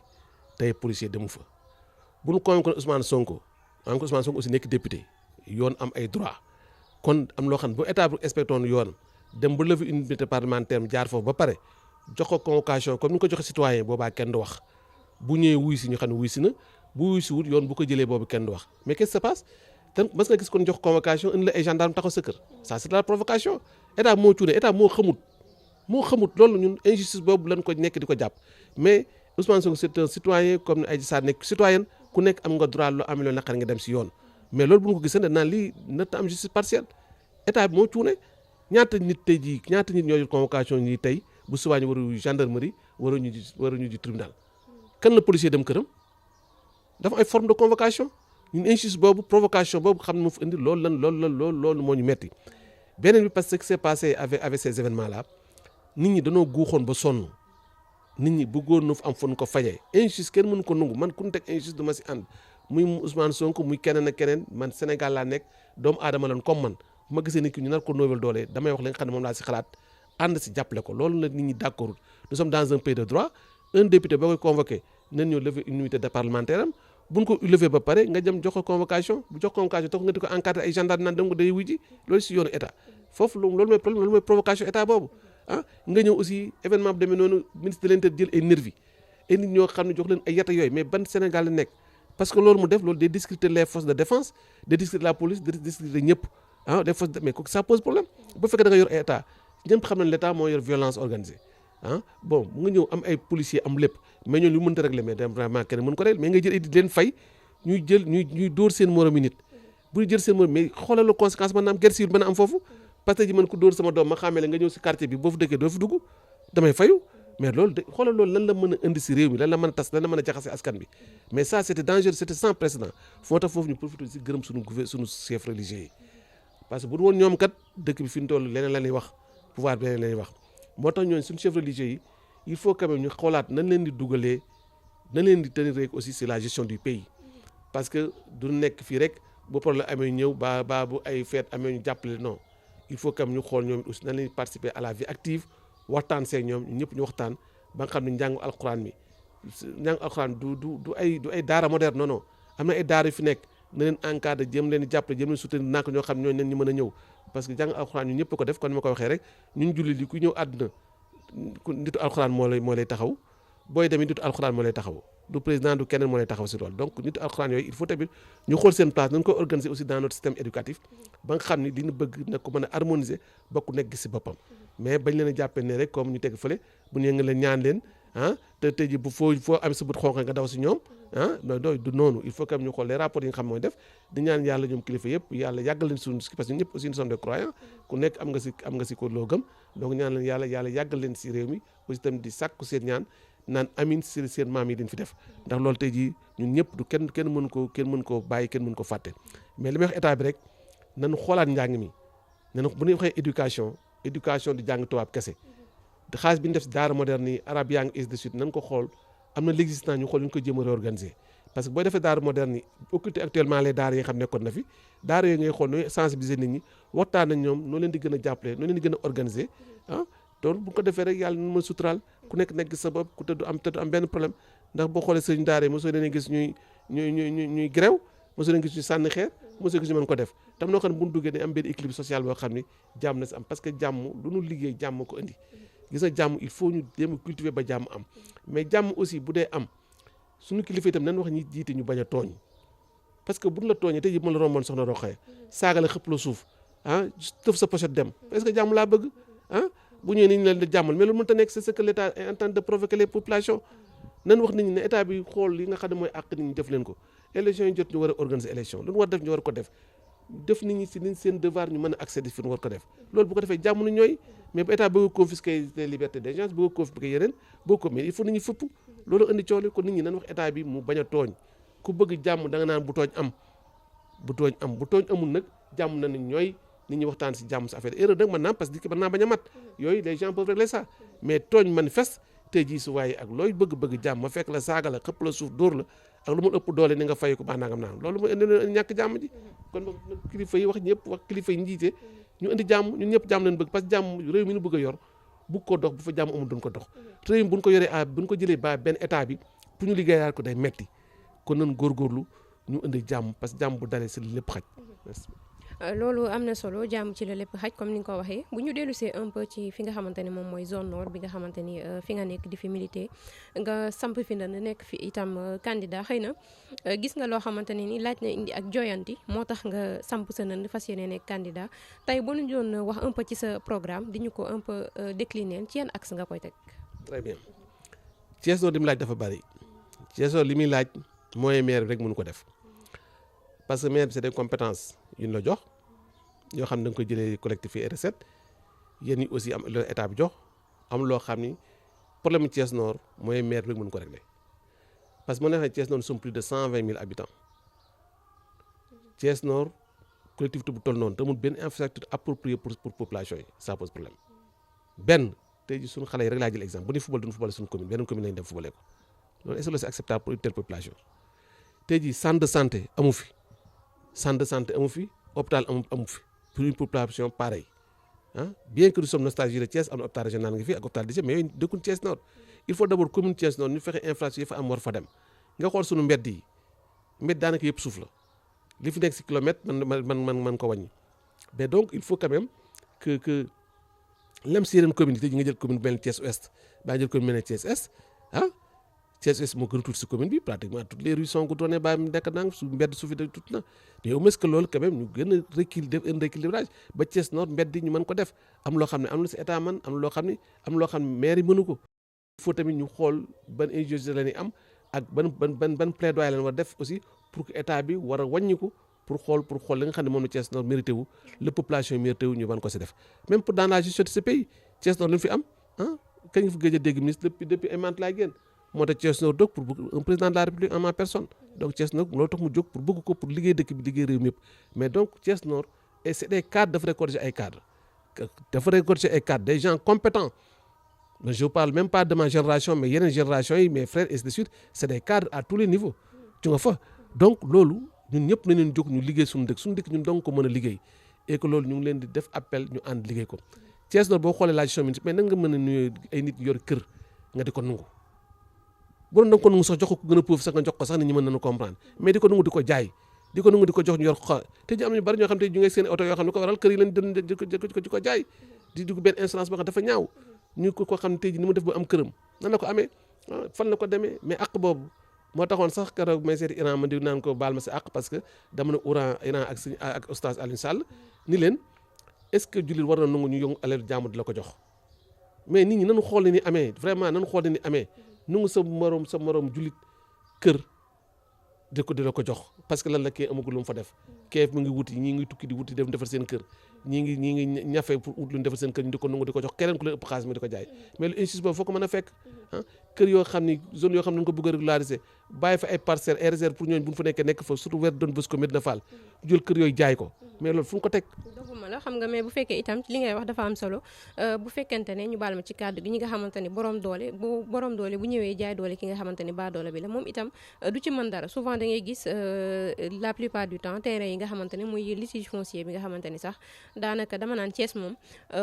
tey policier demu fa bu ñu convoqué Ousmane Sonko aussi nekk député yoon am ay droit kon am loo xam ne bu état bu respecté woon yoon dem ba lever immunité parlementaire jaar foofu ba pare jox ko convocation comme ni ko joxe citoyen boobaa kenn du wax bu ñëwee wuy si ñu xam ne wuy si na bu wuy si wut yoon bu ko jëlee boobu kenn du wax mais qu'est-ce qui se passe te mas nga gis kon jox convocation indi la ay gendarme taxaw sa kër ça c'est de la provocation état moo cuune état moo xamut loolu ñun injustice boobu lañ ko nekk di ko jàpp mais Ousmane Sonko c'est un citoyen comme ni Adji Sarr nekk citoyen ku nekk am nga droit loo amee loo naqar nga dem si yoon mais loolu bu ñu ko gisee naan lii nata am justice partielle état bi moo cuune ñaata nit ñoo jot convocation ñi tey bu subaa ñu waru gendarmerie waruñu ji tribunal kan la policier dem këram dafa ay forme de convocation ñun injustice boobu provocation boobu xam ne moo fi indi loolu moo ñu metti beneen bi parce que ce qui s'est passé avec ces événements là nit ñi dañoo guuxoon ba sonn nit ñi bëggoon na am fu ñu ko fajee injustice kenn mënu ko nangu man ku ñu teg injustice du ma si ànd muy Ousmane Sonko muy keneen ak keneen man Sénégal laa nekk doomu aadama lan comme man bu ma gisee nit ki ñu nar ko noobel doole damay wax li nga xam ne moom laa si xalaat ànd si jàppale ko loolu la nit ñi d'accord nous sommes dans un pays de droit un député boo koy convoqué nañ ñëw lever immunité de parlementaire am buñ ko lever ba pare nga jëm jox ko convocation bu jox convocation tax nga di ko encadré ay gendarme naan dem ko day wuji loolu si yoonu état foofu loolu mooy problème loolu mooy provocation état boobu ah nga ñëw aussi événement bu demee noonu ministre de l'intérieur jël ay nervi ay nit ñoo xam ne jox leen ay yata yooyu mais ban Sénégal la nekk parce que loolu mu def loolu day discréditer les forces de défense day discréditer la police day discréditer ñëpp ah des forces mais ça pose problème bu fekkee da nga yor état ñëpp xam nañ l'état moo yor violence organisée ah bon nga ñëw am ay policiers am lépp mais ñoom lu mënta régler mais vraiment kenn mën ko régler mais nga jël ay di leen fay ñuy dóor seen moromi nit bu ñu jël seen morom mais xoolal la conséquence mën na am guerre civile mën a am foofu parce que ji mën ko dóor sama doom ma xàmmee la nga ñëw si quartier bi boo fi dëkkee doo fi dugg damay fayu mais loolu de xoolal loolu lan la mën a indi si réew mi lan la mën a tas lan la mën a jaxase askan bi mais ça c'était dangereux c'était sans précédent foo tax foofu ñu profité si gërëm suñu chef religieux yi parce que bu dul woon ñoom kat dëkk bi fi ñu toll leneen la ñuy wax pouvoir bi leneen la ñuy wax moo tax ñooñu suñu chef religieux yi il faut quand même ñu xoolaat nañ leen di dugalee nañ leen di tenir rek aussi c'est la gestion du pays parce que du nekk fii rek bu problème amee ñëw ba bu ay fête amee ñu jàppale non il faut quand même ñu xool ñoom aussi nañ leen participer à la vie active waxtaan seeg ñoom ñëpp ñu waxtaan ba nga xam ne njàngu alxuraan du ay daara moderne non am na ay daara yu fi nekk na leen encadré jëm leen di jàppale jëm leen soutenir nak ñoo xam ñooñu leen ñu mën a ñëw parce que jàng alxuraan ñu ñëpp ko def kon ni ma ko waxee rek ñun julli li ku ñëw àdduna nitu alxuraan moo lay taxaw booy demee nitu alxuraan moo lay taxaw du président du keneen moo lay taxaw si loolu donc nitu alxuraan yooyu il faut tamit ñu xool seen place nañ ko organiser aussi dans notre système éducatif ba nga xam ni li ñu bëgg na ko mën a harmoniser bokk nekk gis si boppam mais bañ leen a jàppee ne rek comme ñu teg fële bu ñu nga leen ñaan leen ah te tey ji bu foo am sa bët xonq nga daw si ñoom ah doy du noonu il faut que ñu xool les rapports yi nga xam mooy def di ñaan yàlla ñoom kilifa yëpp yàlla yàggal leen suñu parce que ñëpp aussi nous sommes des croyants ku nekk am nga si ko loo gëm donc ñaan leen yàlla yàggal leen si réew mi aussi tamit di sàkku seen ñaan naan amin si seen maam yi din fi def ndax loolu tey jii ñun ñëpp du kenn mën koo bàyyi kenn mën ko fàtte mais li may wax état bi rek nañu xoolaat njàng mi ne bu ñuy waxee éducation di jàng tubaab kese xaalis bi ñu def si daara moderne yi arabe yaa ngi ainsi de suite nañ ko xool am na l'existant ñu xool ñu ko jéem a réorganiser parce que boo defee daara moderne yi occulté actuellement les daara yi nga xam nekkoon na fi daara yooyu ngay xool nooy sensibiliser nit ñi waxtaan nañ ñoom noo leen di gën a jàppale noo leen di gën a organiser ah donc bu ko defee rek yàlla nu ma suturaal ku nekk sa bopp ku tëdd am benn problème ndax boo xoolee sëriñ daara yi mosoo leen gis ñuy gréew mosoo leen gis ñu sànni xeer mosoo gis ñu mën ko def tam noo xam ne bu ñu duggee dañ am benn équilibre social boo xam ni jàmm na si am parce que jàmm lu ñu liggéey jàmm ko indi gis nga jàmm il faut ñu dem cultiver ba jàmm am mais jàmm aussi bu dee am suñu kilifa itam nañ wax ñi jiite ñu bañ a tooñ parce que buñ la tooñee tey jii mën la romboon soxna Rokhaya saaga la xëpp la suuf ah tëf sa pochette dem est-ce que jàmm laa bëgg ah bu ñëwee ni ñu leen di jàmmal mais loolu mënut a nekk c'est ce que l'État est en train de provoquer les populations nan wax nit ñi ne état bi xool li nga xam ne mooy àq nit ñi def leen ko élection yi jot ñu war a organiser élection lu ñu war def ñu war ko def nit ñi si liñ seen devoir ñu mën a accéder fi ñu war ko def loolu bu ko defee jàmm nu ñooy mais bu état bëgg a confisquer les libertés des gens bëgg a confisquer yeneen bëgg ko mais il faut nit ñi fëpp loolu indi coow li kon nit ñi nan wax état bi mu bañ a tooñ ku bëgg jàmm da nga naan bu tooñ amul nag jàmm na ni ñooy nit ñi waxtaan si jàmm si affaire erreur nag mën naa parce que mën naa bañ a mat yooyu les gens peuvent régler ça mais tooñ manifeste tey jii su waaye ak looy bëgg jàmm ma fekk la saaga la xëpp la suuf dóor la ak lu mu ëpp doole ni nga fay ko baax nangam naan loolu mooy indi ñàkk jàmm ji kon kilifa yi wax ñëpp wax kilifa yi njiite ñu indi jàmm ñun ñëpp jàmm leen bëgg parce que jàmm réew mi ñu bëgg a yor bu ko dox bu fa jàmm amul duñ ko dox réew mi buñ ko yoree buñ ko jëlee ba benn état bi pour ñu liggéeyaat ko day metti kon nañ góorgóorlu ñu indi jàmm parce que jàmm bu dalee si lépp xaj merci. loolu am na solo jàmm ci la lépp xaj comme ni nga ko waxee bu ñu dellusee un peu ci fi nga xamante ne moom mooy zone nord bi nga xamante ni fi nga nekk di fi militer nga samp fi na nekk fi itam candidat xëy na gis nga loo xamante ne ni laaj na indi ak joyanti moo tax nga samp sa nënd fas yéene nekk candidat tey bu ñu doon wax un peu ci sa programme di ñu ko un peu décliner ci yan axe nga koy teg. très bien Thiès Nord li mu laaj dafa bari Thiès Nord li muy laaj mooy maire rek mënu ko def parce que maire bi c'est des compétences yu ñu la jox yoo xam ne da nga koy jëlee collectif yi recette yéen ñi aussi am loolu état bi jox am loo xam ni problème Thiès Nord mooy maire rek mën ko régler parce que moo neexee Thiès Nord nous sommes plus de 120 000 habitants Thiès Nord collectivité bu toll noonu te amul benn infrastructure appropriée pour population yi ça pose problème benn tey jii suñu xale yi rek laa jël exemple bu ñuy football duñu football suñu commune beneen commune lañu dem footballé ko loolu est-ce que c'est acceptable pour une telle population tey jii centre de santé amu fi hôpital amu fi pour une population pareille bien que nous sommes nostalgiques de Thiès am na hôpital régional ngi fi ak hôpital de mais yooyu dëkkul Thiès Nord il faut d'abord commune Thiès Nord ñu fexe infrastructure yi fa am war fa dem nga xool suñu mbedd yi mbedd daanaka yëpp suuf la li fi nekk si kilomètre man ko wàññi mais donc il faut quand même que lem si yeneen communauté yi nga jël commune bu mel ni Thiès Ouest baa jël commune mel ni Thiès Est Thiès Ouest moo gën a tuuti si commune bi pratiquement toutes les rues sont goudronnées ba nekk nang su mbedd suuf yi tuuti na mais au moins que loolu quand même ñu gën a def un rééquilibrage ba Thiès Nord mbedd yi ñu mën ko def am loo xam ne am na si état man am loo xam ne maire yi mënu ko il faut tamit ñu xool ban ingéniosité la ñuy am ak ban plaidoyer lañ war def aussi pour que état bi war a wàññiku pour xool li nga xam ne moom la Thiès Nord mérité wu la population mérité wu ñu ban ko si def même pour dans la gestion de ce pays Thiès Nord lu ñu fi am kañ nga fi gëj a dégg ministre depuis ay mante laay génn moo tax Thiès Nord jóg pour un président de la République en ma personne donc Thiès Nord loolu tax mu jóg pour bëgg ko pour liggéey dëkk bi liggéey réew mi yëpp mais donc Thiès Nord et c'est des cadres dafa récolter ay cadres des gens compétents je parle même pas de ma génération mais yeneen génération yi mes frères et ainsi de suite c'est des cadres à tous les niveaux ci nga fa donc loolu ñun ñëpp nañu jóg ñu liggéey suñu dëkk ñun donc ko mën a liggéey et que loolu ñu ngi leen di def appel ñu ànd liggéey ko Thiès Nord boo xoolee la gestion municipale mais nan nga mën a nuyoo ay nit yor kër nga di ko nungu bu doon da nga ko nungu sax jox ko gën a pauvre sax nga jox ko sax nit ñi mën nañu comprendre mais di ko nungu di ko jaay di ko nungu di ko jox ñu yor te ñu am ñu bari ñoo xam te ñu ngi seen oto yoo xam ne ko waral kër yi lañ doon di ko jaay di dugg benn instance boo xam dafa ñaaw ñu ko xam ne tey ji ni mu def ba am këram nan la ko amee fan la ko demee mais àq boobu moo taxoon sax keroog may seeti Iran ma di naan ko baal ma si àq parce que dama ne Iran ak oustaz Alioune Sall ni leen est-ce que jullit war na nangu ñu yëngu alal jàmm di la ko jox mais nit ñi nañu xool ni amee vraiment nañu xool ni amee nangu sa morom jullit kër di la ko jox parce que lan la kee amagul lu mu fa def keef mu ngi wuti ñii ngi tukki di wuti dem defar seen kër ñii ngi ñafe pour ut lu ñu defar seen kër ñu di ko nangu di ko jox keneen ku leen ëpp xaalis mi di ko jaay mais lu injustice boobu foo ko mën a fekk kër yoo xam ni zone yoo xam ne dañ ko bëgg a régulariser bàyyi fa ay parcelles ay réserve pour ñooñu bu ñu fa nekk fa surtout weer doon bës ko Medina Fall jël kër yooyu jaay ko mais loolu fu ñu ko teg doguma la xam nga mais bu fekkee itam li ngay wax dafa am solo bu fekkente ne ñu baal ma ci kàddu gi ñi nga xamante ni borom doole bu ñëwee jaay doole ki nga xamante ni baa doole bi la moom itam du ci mën dara souvent da ngay gis la plupart du temps terrain yi nga xamante ne muy litige foncier bi nga xamante ni sax daanaka dama naan Thiès moom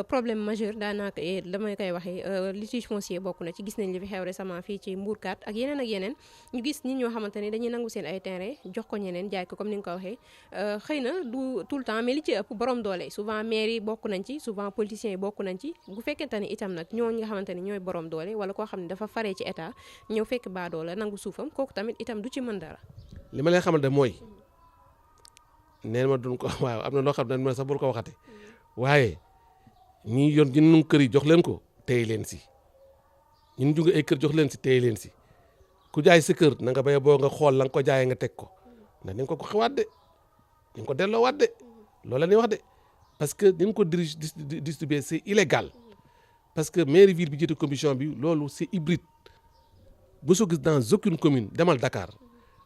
problème majeur daanaka damay koy waxee litige foncier bokk na ci gis nañ li fi xew récemment fii ci Mbourkat ak yeneen ñu gis nit ñoo xamante ne dañuy nangu seen ay terrain jox ko ñeneen jaay ko comme ni nga ko waxee xëy na du tout le temps mais li ci ëpp borom doole souvent maire yi bokk nañ ci souvent politiciens yi bokk nañ ci bu fekkente ni itam nag ñooñu nga xamante ni ñooy borom doole wala koo xam ne dafa faree ci état ñëw fekk baa doole nangu suufam kooku tamit itam du ci mën dara. li ma lay xamal de mooy neen ma duñ ko waaw am na loo xam ne ma sax bul ko waxate waaye ñi yoon ñu nu kër yi jox leen ko téye leen si ñun jóge ay kër jox leen si téye leen si ku jaay sa kër na nga bay boo nga xool la nga ko jaayee nga teg ko ndax ni nga ko xewaat de ni nga ko delloowaat de loolu la ñuy wax de parce que ni nga ko distribuer c'est illégal parce que mairie ville bi jiite commission bi loolu c'est hybride bu soo gis dans aucune commune demal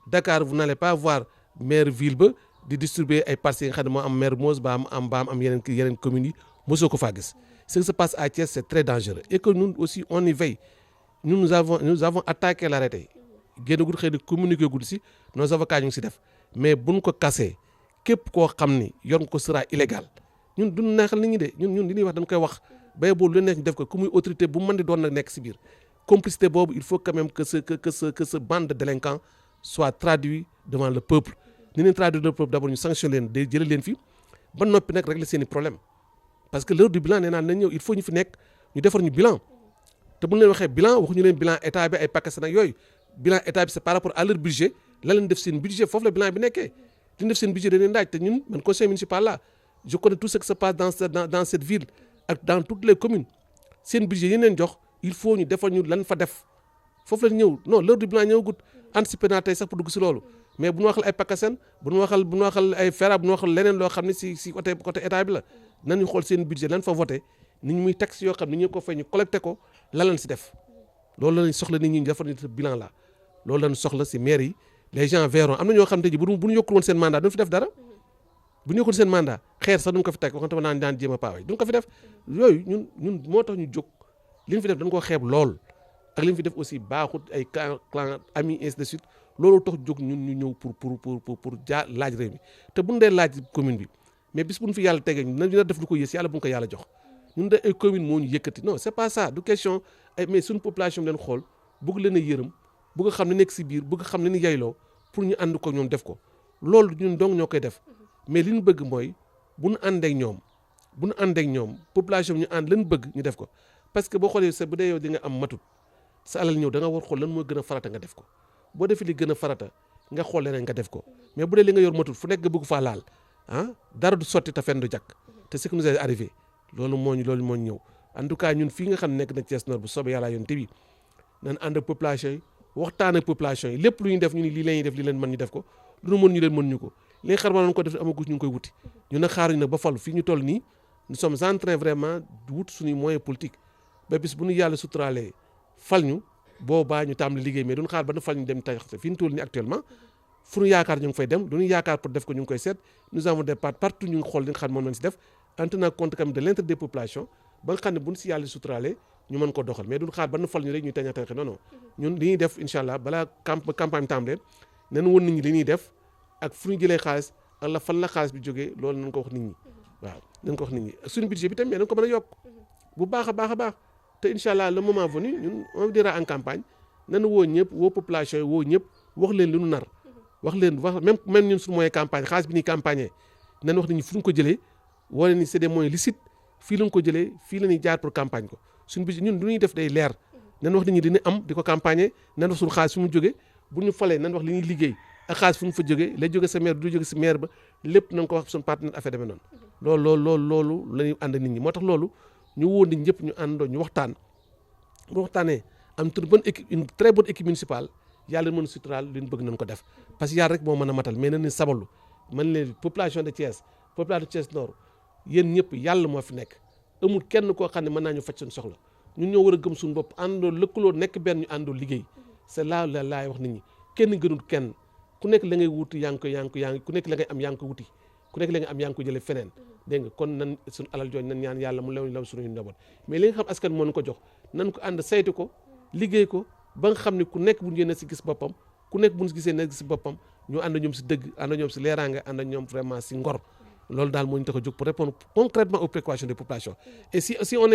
Dakar vous n'allez pas voir maire ville ba di distribuer ay parcelles yi nga xam ne moo am maire Mose ba am yeneen communes yi mosoo ko faa gis ce qui se passe à Thiès c'est très dangereux et que nous aussi on y veille nous avons attaqué l'arrêté génnagul xëy na communiqué gul si nos avocats ñu ngi si def mais buñ ko kasee képp koo xam ni yor nga ko sera illégal ñun duñ neexal nit ñi de ñun li ñuy wax dañ koy wax bay boobu lu nekk ñu def ko ku muy autorité bu mën di doon nag nekk si biir complicité boobu il faut quand même que ce bande de délinquants soit traduit devant le peuple ni leen traduire le peuple d'abord ñu sanctionné leen de jëlee leen fi ba noppi nag régler seen i problème parce que l'heure du bilan nee naa nañ ñëw il faut ñu fi nekk ñu defar ñu bilan te bu ñu leen waxee bilan waxuñu leen bilan état bi ay pakastan ak yooyu bilan état bi c'est par rapport à leur budget la leen def seen budget foofu la bilan bi nekkee li ñu def seen budget dañ leen daaj te ñun man conseil municipal là je connais tout ce qui se passe dans cette ville ak dans toutes les communes seen budget yi leen jox il faut ñu defal ñu lan fa def foofu la ñëw non l'heure du bilan ñëwagut anticiper naa tey sax pour dugg si loolu mais bu ñu waxal ay pakastan bu ñu waxal ay fera bu ñu waxal leneen loo xam ne si côté état bi la nañu xool seen budget lan fa voté nit ñi muy taxe yoo xam ne ñu ko fay ñu collecté ko lan lañ si def loolu lañ soxla nit ñi ñu defal ñu bilan la loolu lañ soxla si maire yi les gens verront am na ñoo xam te ji bu ñu yokkul woon seen mandat duñ fi def dara bu ñu yokkul seen mandat xeer sax duñ ko fi teg waxante ma naan jéem a paawee duñ ko fi def yooyu ñun moo tax ñu jóg li ñu fi def dañ koo xeeb lool ak li ñu fi def aussi baaxut ay clan amis ainsi de suite loolu tax jóg ñun ñu ñëw pour laaj réew mi te buñ dee laaj commune bi mais bis buñ fi yàlla tegee dina def lu ko yées yàlla bu ñu ko yàlla jox ñun de ay commune moo ñu yëkkati non c'est pas ça du question ay mais suñu population leen xool bëgg leen a yërëm bëgg a xam ne nekk si biir bëgg xam ne ni yayloo pour ñu ànd ko ñoom def ko loolu ñun dong ñoo koy def mais li ñu bëgg mooy bu ñu àndeek ñoom population bi ñu ànd leen bëgg ñu def ko parce que boo xoolee sa bu dee yow di nga am matut sa alal ñëw da nga war xool lan mooy gën a farata nga def ko boo defee li gën a farata nga xool leneen nga def ko mais bu dee li nga yor matut fu nekk nga bëgg faa laal dara du sotti te fenn du jàkk te ce qui nous est arrivé loolu moo ñu ñëw en tout cas ñun fii nga xam ne nekk na Thiès Nord bu soobee yàlla yoon te bi nañ ànd ak population yi waxtaan ak population yi lépp lu ñu def ñu ni lii la ñuy def li leen mën ñu def ko lu ñu mën ñu leen mën ñu ko li nga xam ne ko def amagu ñu ngi koy wuti ñu nag xaaruñu nag ba falu fii ñu toll nii nous sommes en train vraiment de wut suñuy moyen politique ba bis bu ñu yàlla suturaalee fal ñu boobaa ñu tàmbali liggéey mais duñu xaar ba nu fal ñu dem tax fii ñu toll nii actuellement fu ñu yaakaar ñu ngi fay dem lu ñu yaakaar pour def ko ñu ngi koy seet nous avons des partout ñu ngi xool li nga xam ne moom lañ si def en tenant compte quand même de l'intérêt des populations ba nga xam ne bu ñu si yàlla suturaalee ñu mën ko doxal mais duñu xaar ba nu fal ñu rek ñuy taña taxe non non ñun li ñuy def incha allah balaa campagne tàmbalee nañu woon nit ñi li ñuy def ak fu ñu jëlee xaalis ak la fan la xaalis bi jógee loolu nañ ko wax nit ñi waaw nañ ko wax nit ñi suñu budget bi tam mais nañ ko mën a yokk bu baax a baax te incha allah le moment venu ñun on dira en campagne nañu woo ñëpp woo population yi woo ñëpp wax leen li ñu nar wax même ñun suñu moyen campagne xaalis bi ñuy campagne nañ wax nit ñi fu ñu ko jëlee wane ni c'est des moyens licites fii la ñu ko jëlee fii la ñuy jaar pour campagne ko suñu budget ñun du ñuy def day leer nañ wax nit ñi dina am di ko campagne nañ wax suñu xaalis fu mu jógee bu ñu falee nañ wax li ñuy liggéey ak xaalis fu mu fa jógee lay jóge sa maire du jóge si maire ba lépp na nga ko wax suñu partenaire affaire demee noonu loolu la ñuy ànd nit ñi moo tax loolu ñu woo nit ñëpp ñu àndoo ñu waxtaan bu waxtaanee am une très bonne équipe municipale yàlla mën suturaal li ñu bëgg nañ ko def parce que yàlla rek moo mën a matal mais nañ ni sabalu man leen population de Thiès population de Thiès Nord yéen ñëpp yàlla moo fi nekk amul kenn koo xam ne mën naa ñu faj suñu soxla ñun ñoo war a gëm suñu bopp àndoo lëkkaloo nekk benn ñu àndoo liggéey c'est là la laay wax nit ñi kenn gënul kenn ku nekk la ngay wuti yaa ngi ku nekk la ngay am yaa ngi ko wuti ku nekk la ngay am yaa ngi ko jëlee feneen dégg nga kon nan suñu alal jooju nan ñaan yàlla mu law suñu njaboot mais li nga xam askan moo ñu ko jox nan ko ànd saytu ko liggéey ko ba nga xam ne ku nekk bu ñu na si gis boppam ku nekk bu ñu gisee na si boppam ñu ànd ñoom si dëgg ànd ñoom si leeraange ànd ñoom vraiment si ngor loolu daal moo ñu tax a jóg pour répondre concrètement aux préoccupations des populations et si on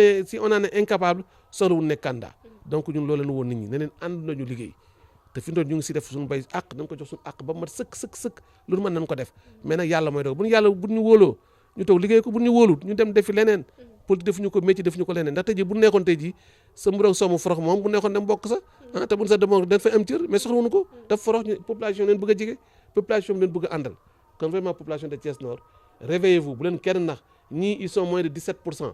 en est incapable soxlawul nekk candidat donc ñun loolu la ñu woon nit ñi ne leen ànd nañu liggéey te fi ñu doon ñu ngi si def suñu bay àq nañ ko jox suñu àq ba mat sëkk loolu mën nañ ko def mais nag yàlla mooy doog bu ñu wóoloo ñu toog liggéey ko bu ñu wóolut ñu dem defi leneen politique defuñu ko métier defuñu ko leneen ndax tey jii bu nekkoon tey jii sa mburoog soomu forox moom bu nekkoon dem bokk sa te buñ sa demoon dañ fay am cër mais soxlawuñu ko daf forox ñu population leen bëgg a jege population bi leen bëgg a àndal kon vraiment population de Thiès Nord réveillez-vous bu leen kenn nax ñii ils sont moins de 17%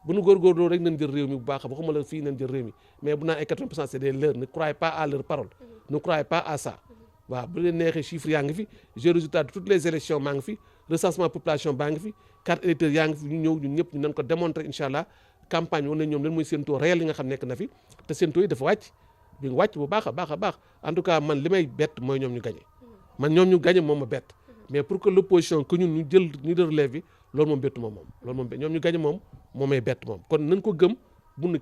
bu ñu góorgóorloo rek nañ jël réew mi bu baax waxuma la fii nañ jël réew mi mais bu naan ay 80% c'est des leurs ne croyez pas à leur parole ne croyez pas à ça waaw bu leen neexee chiffres yaa ngi fi j'ai résultat de toutes les élections maa ngi fi recensement population baa ngi fi carte électeur yaa ngi fi ñu ñëw ñun ñëpp ñu nañ ko démontrer incha allah campagne woon nañ ñoom lan mooy seen taux réel yi nga xam nekk na fi te seen taux yi dafa wàcc bi nga wàcc bu baax a baax en tout cas man li may bett mooy ñoom ñu gagné man ñoom ñu gagné moom ma bett mais pour que l'opposition que ñun ñu jël ñu de relève bi loolu moom bettu moom loolu moom ñoom ñu gagné moom may bett moom kon nañ ko gëm bu nu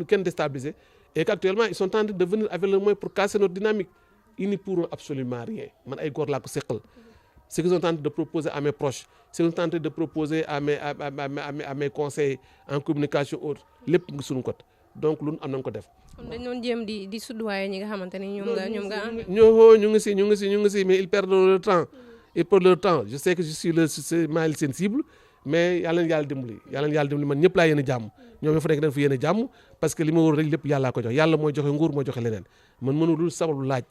kenn déstabiliser et qu'actuellement ils sont en train de venir avec le moyen pour casser notre dynamique ils n'y pourront absolument rien man ay góor laa ko seqal ce qu'ils sont en train de proposer à mes proches ce qu'ils sont en train de proposer à mes conseils en communication autre lépp nga suñu côté donc lu am nañ ko def. kon dañu doon jéem di sudduwaaye ñi nga xamante ne ñoom nga ñu ngi si mais ils perdent leur temps je sais que je suis maa seen cible mais yàlla na yàlla dimbali man ñëpp laa yéene jàmm ñoom ñoo fa nekk dañ fa yéene jàmm parce que li ma wóor rek lépp yàllaa ko jox yàlla mooy joxe nguur mooy joxe leneen man mënul sababu laaj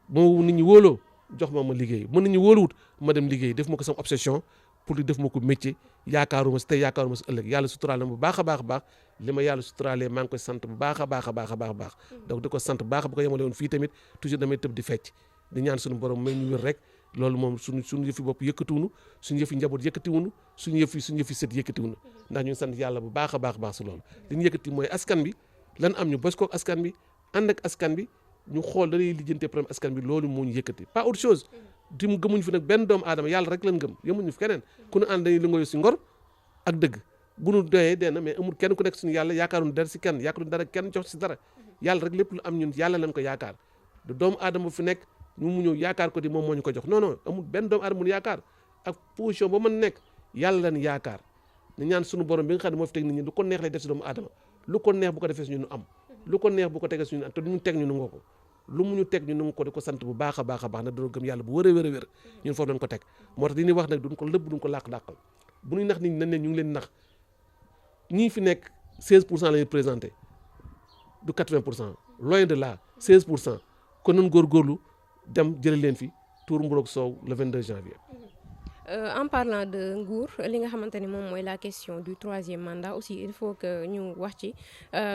moo nit ñi wóoloo jox ma liggéey mën nañu wóoluwut ma dem liggéey def ma ko sama obsession pour di def ma ko métier yaakaaruma si tey yaakaaruma si ëllëg yàlla suturaal na bu baax a baax li ma yàlla suturaalee maa ngi koy sant bu baax a baax donc di ko sant baax bu ko yemale woon fii tamit toujours damay tëb di fecc di ñaan suñu borom may ñu wér rek loolu moom suñu yëfi bopp yëkkatiwunu suñu yëfi njaboot yëkkatiwunu suñu yëfi sët yëkkatiwunu ndax ñu ngi sant yàlla bu baax a baax si loolu li ñu yëkkati mooy askan bi lan am ñu bës kook askan bi ànd ak askan bi ñu xool dañuy lijjante problème askan bi loolu moo ñu yëkkati pas autre chose di mu gëmuñu fi nag benn doomu aadama yàlla rek lañ gëm yemuñu fi keneen ku ñu ànd dañuy li ngoyo si ngor ak dëgg bu ñu doyee dee mais amul kenn ku nekk suñu yàlla yaakaaruñu dara si kenn yaakaaruñu dara kenn jox si dara yàlla rek lépp lu am ñun yàlla lañ ko yaakaar du doomu aadama fi nekk ñu mu ñëw yaakaar ko di moom moo ñu ko jox non amul benn doomu aadama mun yaakaar ak position ba mën nekk yàlla lañ yaakaar ñu ñaan suñu borom bi nga xam ne moo fi teg nit ñi lu ko neex lay def si doomu aadama lu ko neex bu ko defee si ñu am lu ko neex bu ko tegee si ñu am te du ñu teg ñu nangoo ko lu mu ñu teg ñu nangu ko di ko sant bu baax a baax na dañoo gëm yàlla bu wër a wér ñun foofu lañ ko teg moo tax li ñuy wax nag duñ ko lëbb duñ ko làq-dàqal bu ñuy nax nit ñi nañ ne ñu ngi leen nax ñii fi nekk 16% la ñuy présenté du 80% loin de là 16% kon nañ góorgóorlu dem jële leen fi tuur mburoog soow le 22 janvier. En parlant de nguur li nga xamante ni moom mooy la question du troisième mandat aussi il faut que ñu wax ci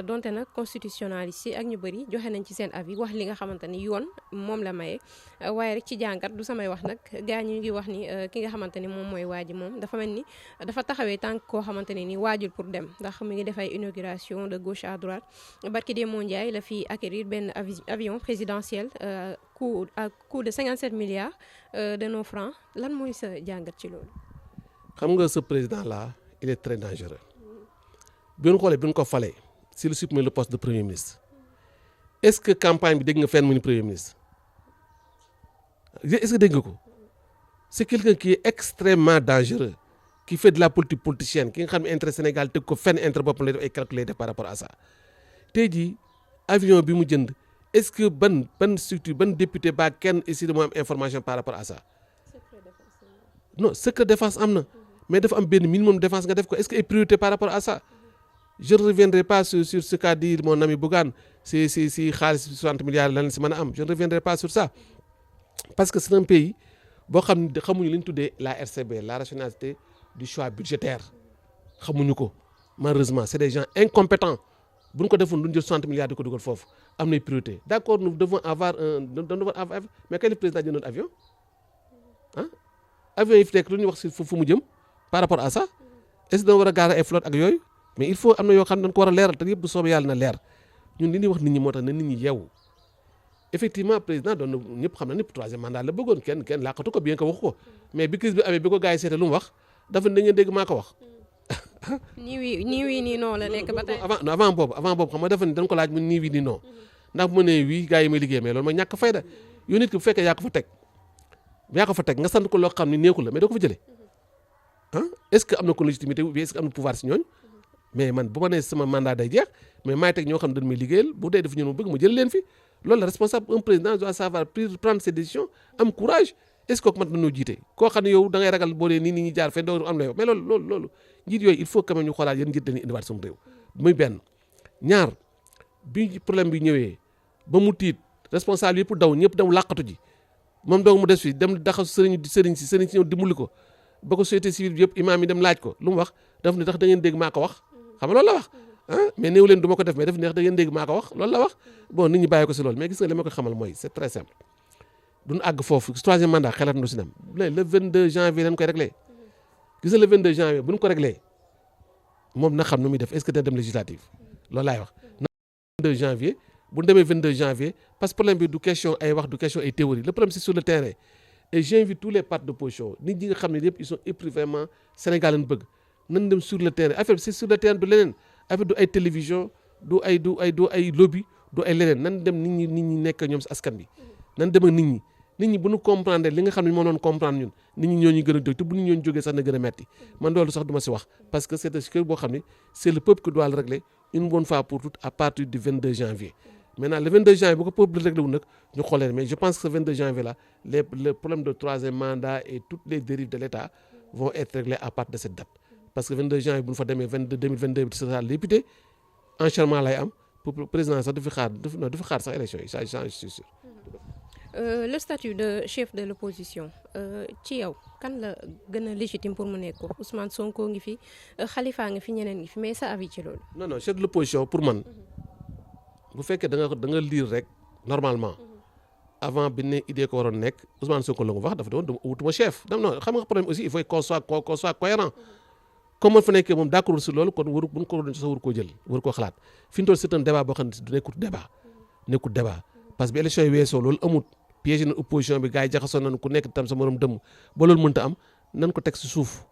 donte nag constitutionnaliste yi ak ñu bëri joxe nañ ci seen avis wax li nga xamante ni yoon moom la maye waaye rek ci jàngat du samay wax nag gaa ñu ngi wax ni ki nga xamante ni moom mooy waaji moom dafa mel ni dafa taxawee tànk koo xamante ne ni waajul pour dem ndax mu ngi def ay inauguration de gauche à droite barki Demba Ndiaye la fi acquérir benn avion présidentiel coût de 57 milliards de nos francs lan mooy sa jàngat ci loolu. xam nga ce président là il est très dangereux bi ñu xoolee bi ñu ko falee s'il supprime le poste de premier ministre est-ce que campagne bi dégg nga fenn mu ni premier ministre est-ce que dégg nga ko c'est quelqu'un qui est extrêmement dangereux qui fait de la politique politicienne ki nga xam ne intérêt Sénégal teg ko fenn intérêt boppam lay def ay calculer def par rapport à ça tey jii avion bi mu jënd est-ce que ban structure ban député ba kenn ici moo am information par rapport à ça non secret défense am na mais dafa am benn minimum de défense nga def ko est-ce que est priorité par rapport à ça je ne reviendrai pas sur ce qu'a dit mon ami Bougane si xaalis 60 milliards lan la si mën a am je ne reviendrai pas sur ça parce que c'est un pays boo xam ne xamuñu li ñu tuddee la RCB la rationalité du choix budgétaire xamuñu ko malheureusement c'est des gens incompétents bu ñu ko defoon duñ jël 60 milliards di ko dugal foofu am nay priorité d'accord nous devons avoir mais quel président jëndoon avion ah avion yi fi nekk lu ñuy wax si fu mu jëm par rapport à ça est-ce que dana war a gaare ay flotte ak yooyu mais il faut am na yoo xam ne dañ ko war a leeral te yëpp bu soobee yàlla na leer ñun li ñuy wax nit ñi moo tax na nit ñi yeewu effectivement président doon na ñëpp xam na ni troisième mandat la bëggoon kenn làqatu ko bien que waxu ko mais bi crise bi amee bi ko gars yi seete lu mu wax dafa ne ngeen dégg maa ko wax. nii wii nii non la nekk ba tey. avant boobu xam nga dafa ne dañ ko laaj mu nii wii nii non ndax bu ma nee wii gars yi may liggéey mais loolu mooy ñàkk fayda yow nit ki bu fekkee yaa ko fa teg nga sant ko loo xam ne neeku la mais doo ko fa jëlee ah est-ce que am na ko légitimité ou bien est-ce que am na pouvoir si ñooñu mais man bu ma nee sama mandat day jeex mais maay teg ñoo xam ne dañ may liggéeyal bu dee def ñun mu bëgg mu jël leen fi loolu la responsable un président doit savoir prendre ses décisions am courage est-ce que kooku mat nañoo jiite koo xam ne yow da ngay ragal boo dee nii ñi jaar fee doo am la yow mais loolu njiit yooyu il faut quand même ñu xoolaat yéen njiit lañuy indiwaat sama réew muy benn ñaar bi problème bi ñëwee ba mu tiit responsable yëpp daw ñëpp dem làqatu ji moom donc mu des fi dem daxasu sëriñ si ñëw dimbali ko ba ko société civile bi yëpp imaam yi dem laaj ko lu mu wax daf ne tax da ngeen dégg maa ko wax xam nga loolu la wax ah mais néew leen du ma ko def mais daf neex da ngeen dégg maa ko wax loolu la wax bon nit ñi bàyyi ko si loolu mais gis nga li ma ko xamal mooy c'est très simple duñ àgg foofu troisième mandat xelaat na si dem le 22 janvier lañ koy réglé gis nga le 22 janvier bu ñu ko réglé moom na xam nu muy def est-ce que dina dem législative loolu laay wax na 22 janvier bu ñu demee 22 janvier parce que problème bi du question ay wax du question ay théorie le problème c'est sur le terrain et j'invite tous les partis d'opposition nit ñi nga xam ne yëpp ils sont épris vraiment Sénégal lañ bëgg nañ dem sur le terrain affaire bi c'est sur le terrain du leneen affaire du ay télévision du ay lobby du ay leneen nan dem nit ñi nekk ñoom si askan bi nan dem ak nit ñi bu ñu comprendre li nga xam ne moo doon comprendre ñun nit ñi ñoo ñu gën a jóg te bu nit ñoo ñu jógee sax na gën a metti man loolu sax du ma si wax parce que c'est un boo xam ne c'est le peuple qui doit le régler une bonne fois pour toutes à partir du 22 janvier maintenant le 22 janvier bu ko peuple réglé wu nag ñu xoolee mais je pense que ce 22 janvier là les problèmes de troisième mandat et toutes les dérives de l'État vont être réglés à partir de cette date parce que 22 janvier bu ñu fa demee 2022 bi sera député enchaînement lay am pour président sax du fi xaar sax élection yi ça je suis sûr. Le statut de chef de l'opposition ci yow kan la gën a légitime pour mu nekk ko Ousmane Sonko ngi fi Khalifa ngi fi ñeneen ngi fi mais sa avis ci loolu. non chef de l'opposition pour man bu fekkee da nga lire rek normalement avant bi ne idée ko waroon nekk Ousmane Sonko la nga wax dafa doon wutuma chef non xam nga problème aussi il faut qu'on soit cohérent comme man fa nekkee moom d'accord si loolu kon waru bu ñu ko doon sax waru koo jël waru koo xalaat fi ñu toll c'est un débat boo xam ne du nekkul débat parce que bi élection yi weesoo loolu amut piégé na opposition bi gars yi jaxasoo nañu ku nekk tam sa morom dëmm ba loolu mënta am nan ko teg si suuf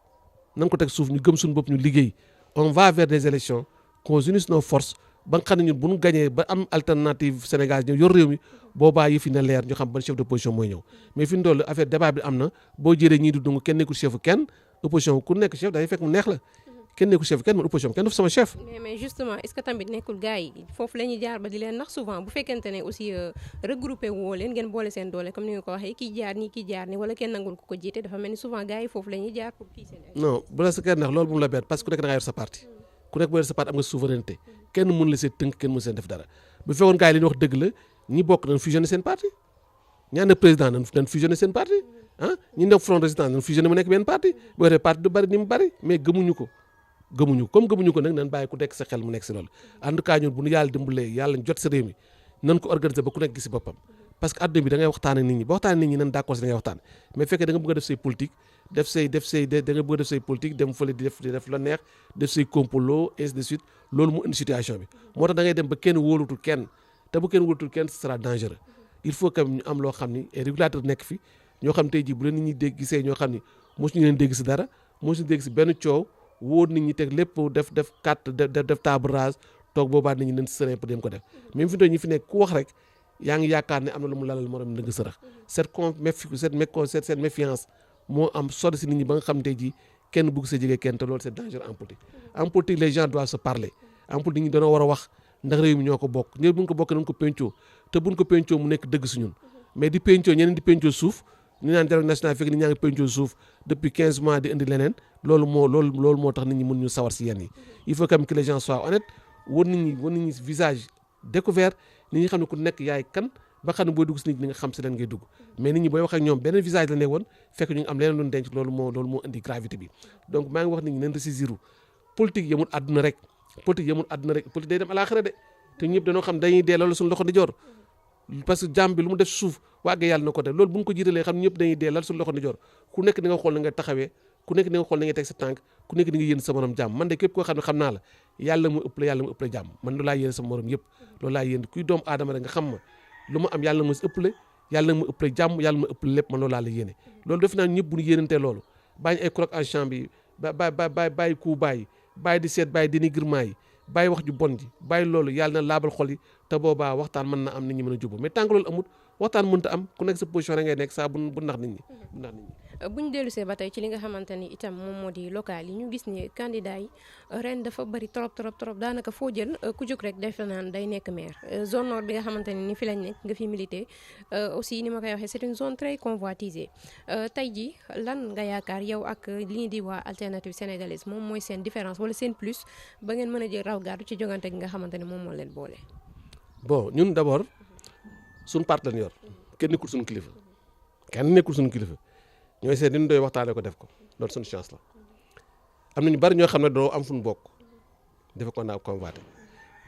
ñu gëm suñu bopp ñu liggéey on va vers des élections qu'on unisse nos forces ba nga xam ne ñun bu ñu gañee ba am alternative Sénégal ñëw yor réew mi boobaa yëf yi na leer ñu xam ban chef d'opposition mooy ñëw mais fi ñu toll affaire débat bi am na boo jëlee ñii du dungu kenn nekkul chefu kenn opposition ku nekk chef dafay fekk mu neex la kenn nekkul chef kenn man opposition kenn def sama chef. mais justement est-ce que tamit nekkul gars yi foofu la ñuy jaar ba di leen nax souvent bu fekkente ne aussi regroupé woo leen ngeen boole seen doole comme ni nga ko waxee kii jaar nii wala kenn nangul ko jiite dafa mel ni souvent gars yi foofu la ñuy jaar pour kii seen. non bu la sa kenn neex loolu bu mu la bett parce que ku nekk da nga yor sa parti ku nekk boo yor sa parti am nga souveraineté kenn mun la see tënk kenn mun seen def dara bu fekkoon gars yi li ñu wax dëgg la ñi bokk dañ fusionné seen parti ñaan na président dañ fusionné seen parti ah ñi nekk front résistance dañ fusionné mu nekk benn parti boo defee parti du bari ni mu bari mais gëmuñu ko nag nan bàyyi ku nekk sa xel mu nekk si loolu en tout cas ñun bu ñu yàlla dimbalee yàlla jot sa réew mi nan ko organiser ba ku nekk gis si boppam parce que adduna bi da ngay waxtaan ak nit ñi ba waxtaan ak nit ñi nan d'accord si da ngay waxtaan mais fekkee da nga bëgg a def say politique da nga bëgg a def say politique dem fële di def la neex def say complot ainsi de suite loolu mu indi situation bi moo tax da ngay dem ba kenn wóolutul kenn te bu kenn wóolutul kenn ce sera dangereux il faut que ñu am loo xam ni ay régulateur nekk fi ñoo xam tey jii bu leen nit ñi dégg gisee ñoo xam ni mosuñu leen dégg si dara mosuñu dégg si benn coow wóor nit ñi teg lépp def table rase toog boobaa nit ñi nañ serein pour dem ko def même fi ñi fi nekk ku wax rek yaa ngi yaakaar ne am na lu mu lalal morom da nga sërax cette méfiance moo am sori si nit ñi ba nga xam tey jii kenn bëgg sa jege kenn te loolu c'est dangereux en politique les gens doivent se parler en politique ñi dañoo war a wax ndax réew mi ñoo ko bokk ñëpp buñ ko bokk nañ ko pencoo te buñ ko pencoo mu nekk dëgg si ñun mais di pencoo ñeneen di pencoo suuf ñu naan dialogue national fekk ni ñaa ngi pencoo suuf depuis 15 mois di indi leneen loolu moo tax nit ñi mën ñu sawar si yenn yi il faut quand même que les gens soient honnêtes war nit ñi visage découvert nit ñi xam ne ku nekk yaay kan ba xam ne booy dugg si nit ñi nga xam si leen ngay dugg mais nit ñi booy wax ak ñoom beneen visage la ne woon fekk ñu ngi am leneen lu ñu denc loolu moo indi gravité bi donc maa ngi wax nit ñi nañ ressaisir politique yemul àdduna rek politique day dem àlaxira de te ñëpp dañoo xam dañuy dee loolu suñu loxo di jor parce que jàmm bi lu mu def suuf wàggee yàlla na ko def loolu bu ñu ko jiitalee xam ñëpp dañuy dee lal suñu loxo di jor ku nekk di nga xool na nga taxawee ku nekk di nga xool na nga teg sa tànk ku nekk di nga yéen sa morom jàmm man de képp koo xam ne xam naa la yàlla mu ëpp la jàmm man loolu laa yéen sa morom yëpp loolu laa yéen kuy doomu aadama rek nga xam ma lu ma am yàlla ma si ëppale yàlla ma ëppale jàmm yàlla ma ëppale lépp man loolu laa la yéene loolu def naa ñëpp bu ñu yéenantee loolu bàyyi ay croc en champ bi bàyyi ku bàyyi di seet bàyyi dénigrement yi bàyyi wax ju bon ji bàyyi loolu yàlla na laabal xol yi te boobaa waxtaan mën na am nit ñi mën a jubbu mais tant que loolu amut waxtaan mënta am ku nekk sa position rek ngay nekk saa bu nax nit ñi bu ñu dellusee ba tey ci li nga xamante ni itam moom moo di local yi ñu gis ni candidat yi ren dafa bëri trop daanaka foo jël ku jóg rek def naan day nekk maire zone nord bi nga xamante ni fi lañ nekk nga fi milité aussi ni ma koy waxee c'est une zone très convoitisée tey ji lan nga yaakaar yow ak li ñu di waa alternative sénégalaise moom mooy seen différence wala seen plus ba ngeen mën a jël raw gàddu ci jogante gi nga xamante ni moom moo leen boole. bon ñun d'abord suñu part lañ yor kenn nekkul suñu kilifa ñooy seet ni ñu doy waxtaanee ko def ko loolu suñu chance la am na ñu bari ñoo xam ne doo am fu ñu bokk dafa ko naa convoité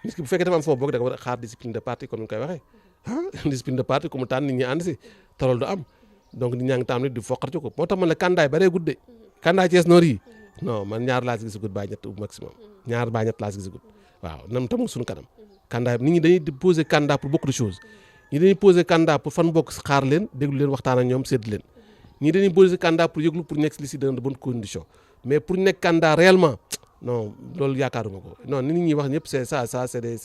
nit ki bu fekkee dafa am foo bokk da nga war a xaar discipline de parti comme ni ñu koy waxee discipline de parti ku mu tànn nit ñi ànd si te loolu du am donc nit ñaa ngi tàmm nit di foqar ci ko moo tax man la candidat yi baree gudde candidat Thiès Nord yi non man ñaar laa si gisagut baa ñett au maximum ñaar baa ñett laa si gisagut waaw nam tam suñu kanam candidat nit ñi dañuy poser candidat pour beaucoup de choses ñi dañuy poser candidat pour fan bokk xaar leen déglu leen waxtaan ak ñoom sédd leen ñii dañuy poser candidat pour yëglu pour nekk si dans de bonnes conditions mais pour nekk candidat réellement non loolu yaakaaruma ko non nit ñi wax ñëpp c'est ça c'est des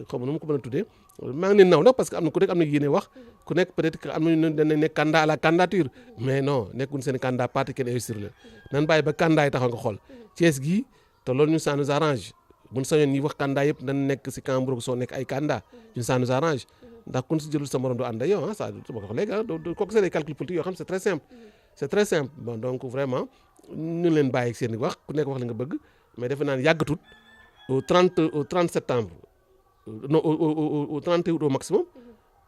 xaw ma nu ma ko mën a tuddee maa ngi leen naw nag parce que am na ku nekk am na yéene wax ku nekk peut-être que am nañu dana nekk candidat à la candidature mais non nekkuñ seen candidat parti kenn investir leen nan bàyyi ba candidat yi taxaw nga xool Thiès gii te loolu ñu ça nous arrange buñ sañoon ñi wax candidat yëpp dañ nekk si camp Mburok soo nekk ay candidat ñu ça nous arrange ndax kun si jëlul sa morom du ànd ak yow ah ça ma ko wax léegi ah kooku c'est des calculs politiques yoo xam c'est très simple bon donc vraiment ñu leen bàyyi seen i wax ku nekk wax li nga bëgg mais defe naa ne yàggatut au 30 septembre non au 30 août au maximum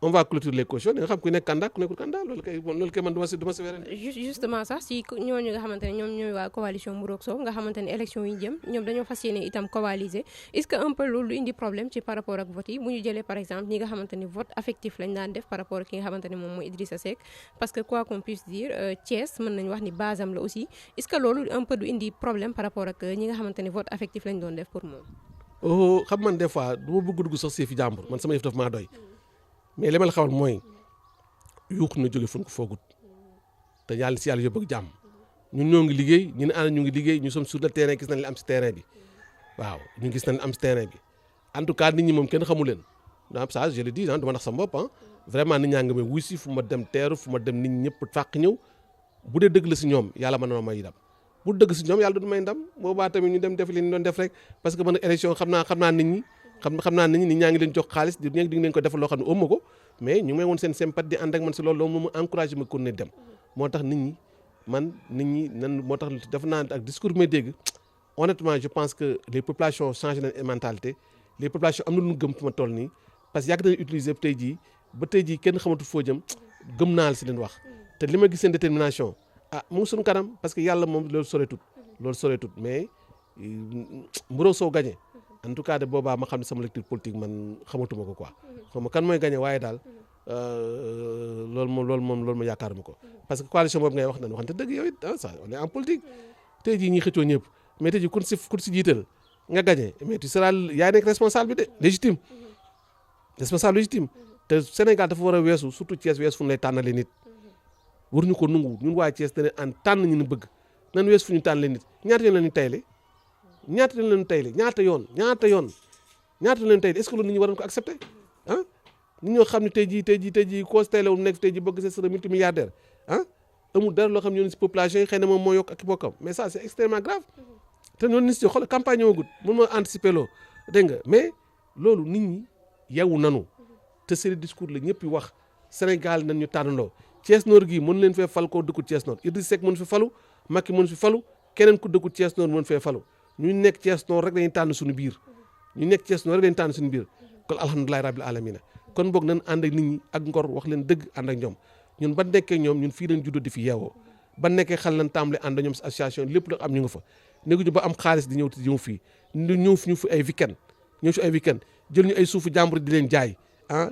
on va clôturer les cautions nga xam ku nekk candidat ku nekkul candidat loolu kay man duma si wérante justement sax si ñooñu nga xamante ne ñoom ñooy waa coalition Mburok Sow nga xamante ne élection yi jëm ñoom dañoo fas yéene itam coaliser est-ce que un peu loolu lu indi problème ci par rapport ak vote yi bu ñu jëlee par exemple ñi nga xamante ni vote affectif lañ daan def par rapport ak ki nga xamante ne moom mooy Idrissa Seck parce que quoi qu'on puisse dire Thiès mën nañu wax ni base am la aussi est-ce que loolu un peu du indi problème par rapport ak ñi nga xamante ni vote affectif lañ doon def pour moom xam man des fois du ma bëgg dugg sax si fi jàmbur man sama yëf daf maa doy mais li ma la xamal mooy yuux na jóge fu ñu ko foogut te yàlla si yàlla yóbbu ak jàmm ñun ñoo ngi liggéey ñu ne ànd ñu ngi liggéey ñu sommes sur le terrain gis nañ li am si terrain bi waaw ñu gis nañ li am si terrain bi en tout cas nit ñi moom kenn xamu leen donc ça je le dis ah du ma nax sama bopp vraiment nit ñaa ngi may wuy si fu ma dem teeru fu ma dem nit ñi ñëpp fàq ñëw bu dee dëgg la si ñoom yàlla mën na may dem bu dëgg si ñoom yàlla du may ndam boobaa tamit ñu dem def li ñu doon def rek parce que man élection xam naa nit ñi nit ñaa ngi leen jox xaalis di ngi leen ko defal loo xam ne ëmma ko mais ñu ngi may woon seen sympathie di ànd ak man si loolu moom mu encouragé ma kon ne dem moo tax nit ñi moo tax def naa ak discours bi may dégg honnêtement je pense que les populations changé nañ mentalité les populations am na lu ñu gëm fi ma toll nii parce que yàgg nañu utiliser tey jii kenn xamatu foo jëm gëm naa la si leen wax te li ma gis seen détermination mu ngi suñu kanam parce que yàlla moom loolu soreetut mais mburoo soo gagné en tout cas de boobaa ma xam ne sama lecture politique man xamatuma ko quoi xam ma kan mooy gagné waaye daal loolu moom ma yaakaaruma ko parce que coalition boobu ngay wax nañ waxante dëgg yow it ça on est en politique tey jii ñi xëccoo ñëpp mais tey jii ku si jiital nga gagné mais tu seras yaay nekk responsable bi de légitime te Sénégal dafa war a weesu surtout Thiès weesu fu ñu lay tànnalee nit waruñu ko nungu ñun waa Thiès dañuy ànd tànn ñu bëgg nan weesu fu ñu tànnalee nit ñaata yoon la ñu tayle ñaata yoon est-ce que loolu nit ñi waroon ko accepter nit ñoo xam ne tey jii koo tayle wu nekk tey jii bëgg sa multimilliardaire amul dara loo xam ne ñoo si population yi xëy na moom moo yokk ak i bokkam mais ça c'est extrêmement grave te ñooñu nit si xool campagne ñëwagut mun ma anticiper loo dégg nga mais loolu nit ñi yeewu nanu te seen discours la ñëpp wax Sénégal nañ ñu tànnaloo Thiès Nord gii mën leen fee fal koo dëkku Thiès Nord Idriss Seck mën fi falu Macky mën fi falu keneen ku dëkku Thiès Nord mën fee falu ñu nekk Thiès Nord rek dañuy tànn suñu biir kon alhamdulilahi rabbil alamina kon boog nañ ànd ak nit ñi ak ngor wax leen dëgg ànd ak ñoom ñun ba nekkee ñoom ñun fii lañ juddoo di fi yeewoo ba nekkee xal nañ tàmbale ànd ak ñoom si association lépp lu am ñu nga fa néguñu ba am xaalis di ñëw fii ñu fi ay weekend jël ñu ay suufu jàmbur di leen jaay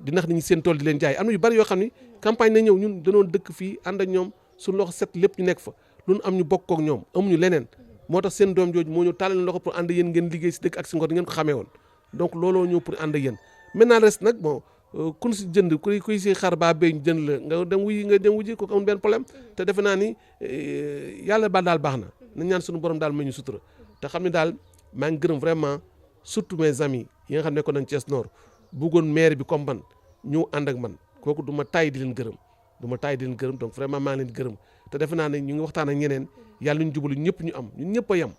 di nax nit ñi seen tool di leen jaay am na yu bari yoo xam ni campagne na ñëw ñun danoon dëkk fii ànd ak ñoom suñu loxo set lépp ñu nekk fa lu am ñu bokk ak ñoom amuñu leneen moo tax seen doom jooju moo ñëw tàllal loxo pour ànd yéen ngeen liggéey si dëkk ak si ngor ngeen ko xamee woon donc looloo ñëw pour ànd ak yéen maintenant reste nag bon kun si jënd kuy si xar baa béy ñu jënd la nga dem wuji ko amul benn problème te defe naa ni yàlla ba daal baax na ñaan suñu borom daal may ñu sutura te xam ne daal maa ngi gërëm vraiment surtout mes amis yi nga xam ne ko nañ Thiès Nord bëggoon maire bi comme man ñëw ànd ak man kooku du ma taay di leen gërëm donc vraiment maa ngi leen di gërëm te defe naa ne ñu ngi waxtaan ak ñeneen yàlla ñu jubalu ñëpp ñu am ñun ñëpp a yem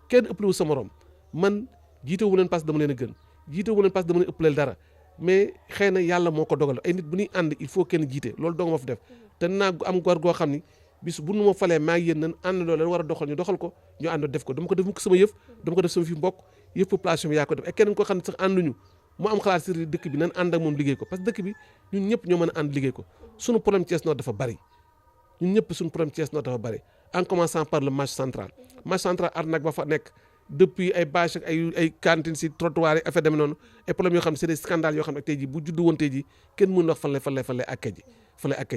kenn ëppalewu sa morom man jiitewu leen parce que dama leen a gën jiitewu leen parce que dama leen ëppaleel dara mais xëy na yàlla moo ko dogal ay nit bu ñuy ànd il faut kenn jiite loolu dong ma fi def te naa am gor goo xam ni bis bu nu ma falee maa ngi yéen nan ànd loolu leen war a doxal ñu doxal ko ñu ànd def ko dama ko def mukk sama yëf dama ko def sama fi mbokk yëf population bi yaa ko def ak keneen koo xam ne sax ànduñu mu am xalaat si dëkk bi nan ànd ak moom liggéey ko parce que dëkk bi ñun ñëpp ñoo mën a ànd liggéey ko suñu problème Thiès Nord dafa bari en commençant par le marché central arnaque ba fa nekk depuis ay bâche ak ay cantine si trottoir yi affaire demee noonu ay problèmes yoo xam ne c'est des scandales yoo xam ne tey jii bu juddu woon tey jii kenn mën wax fan lay akke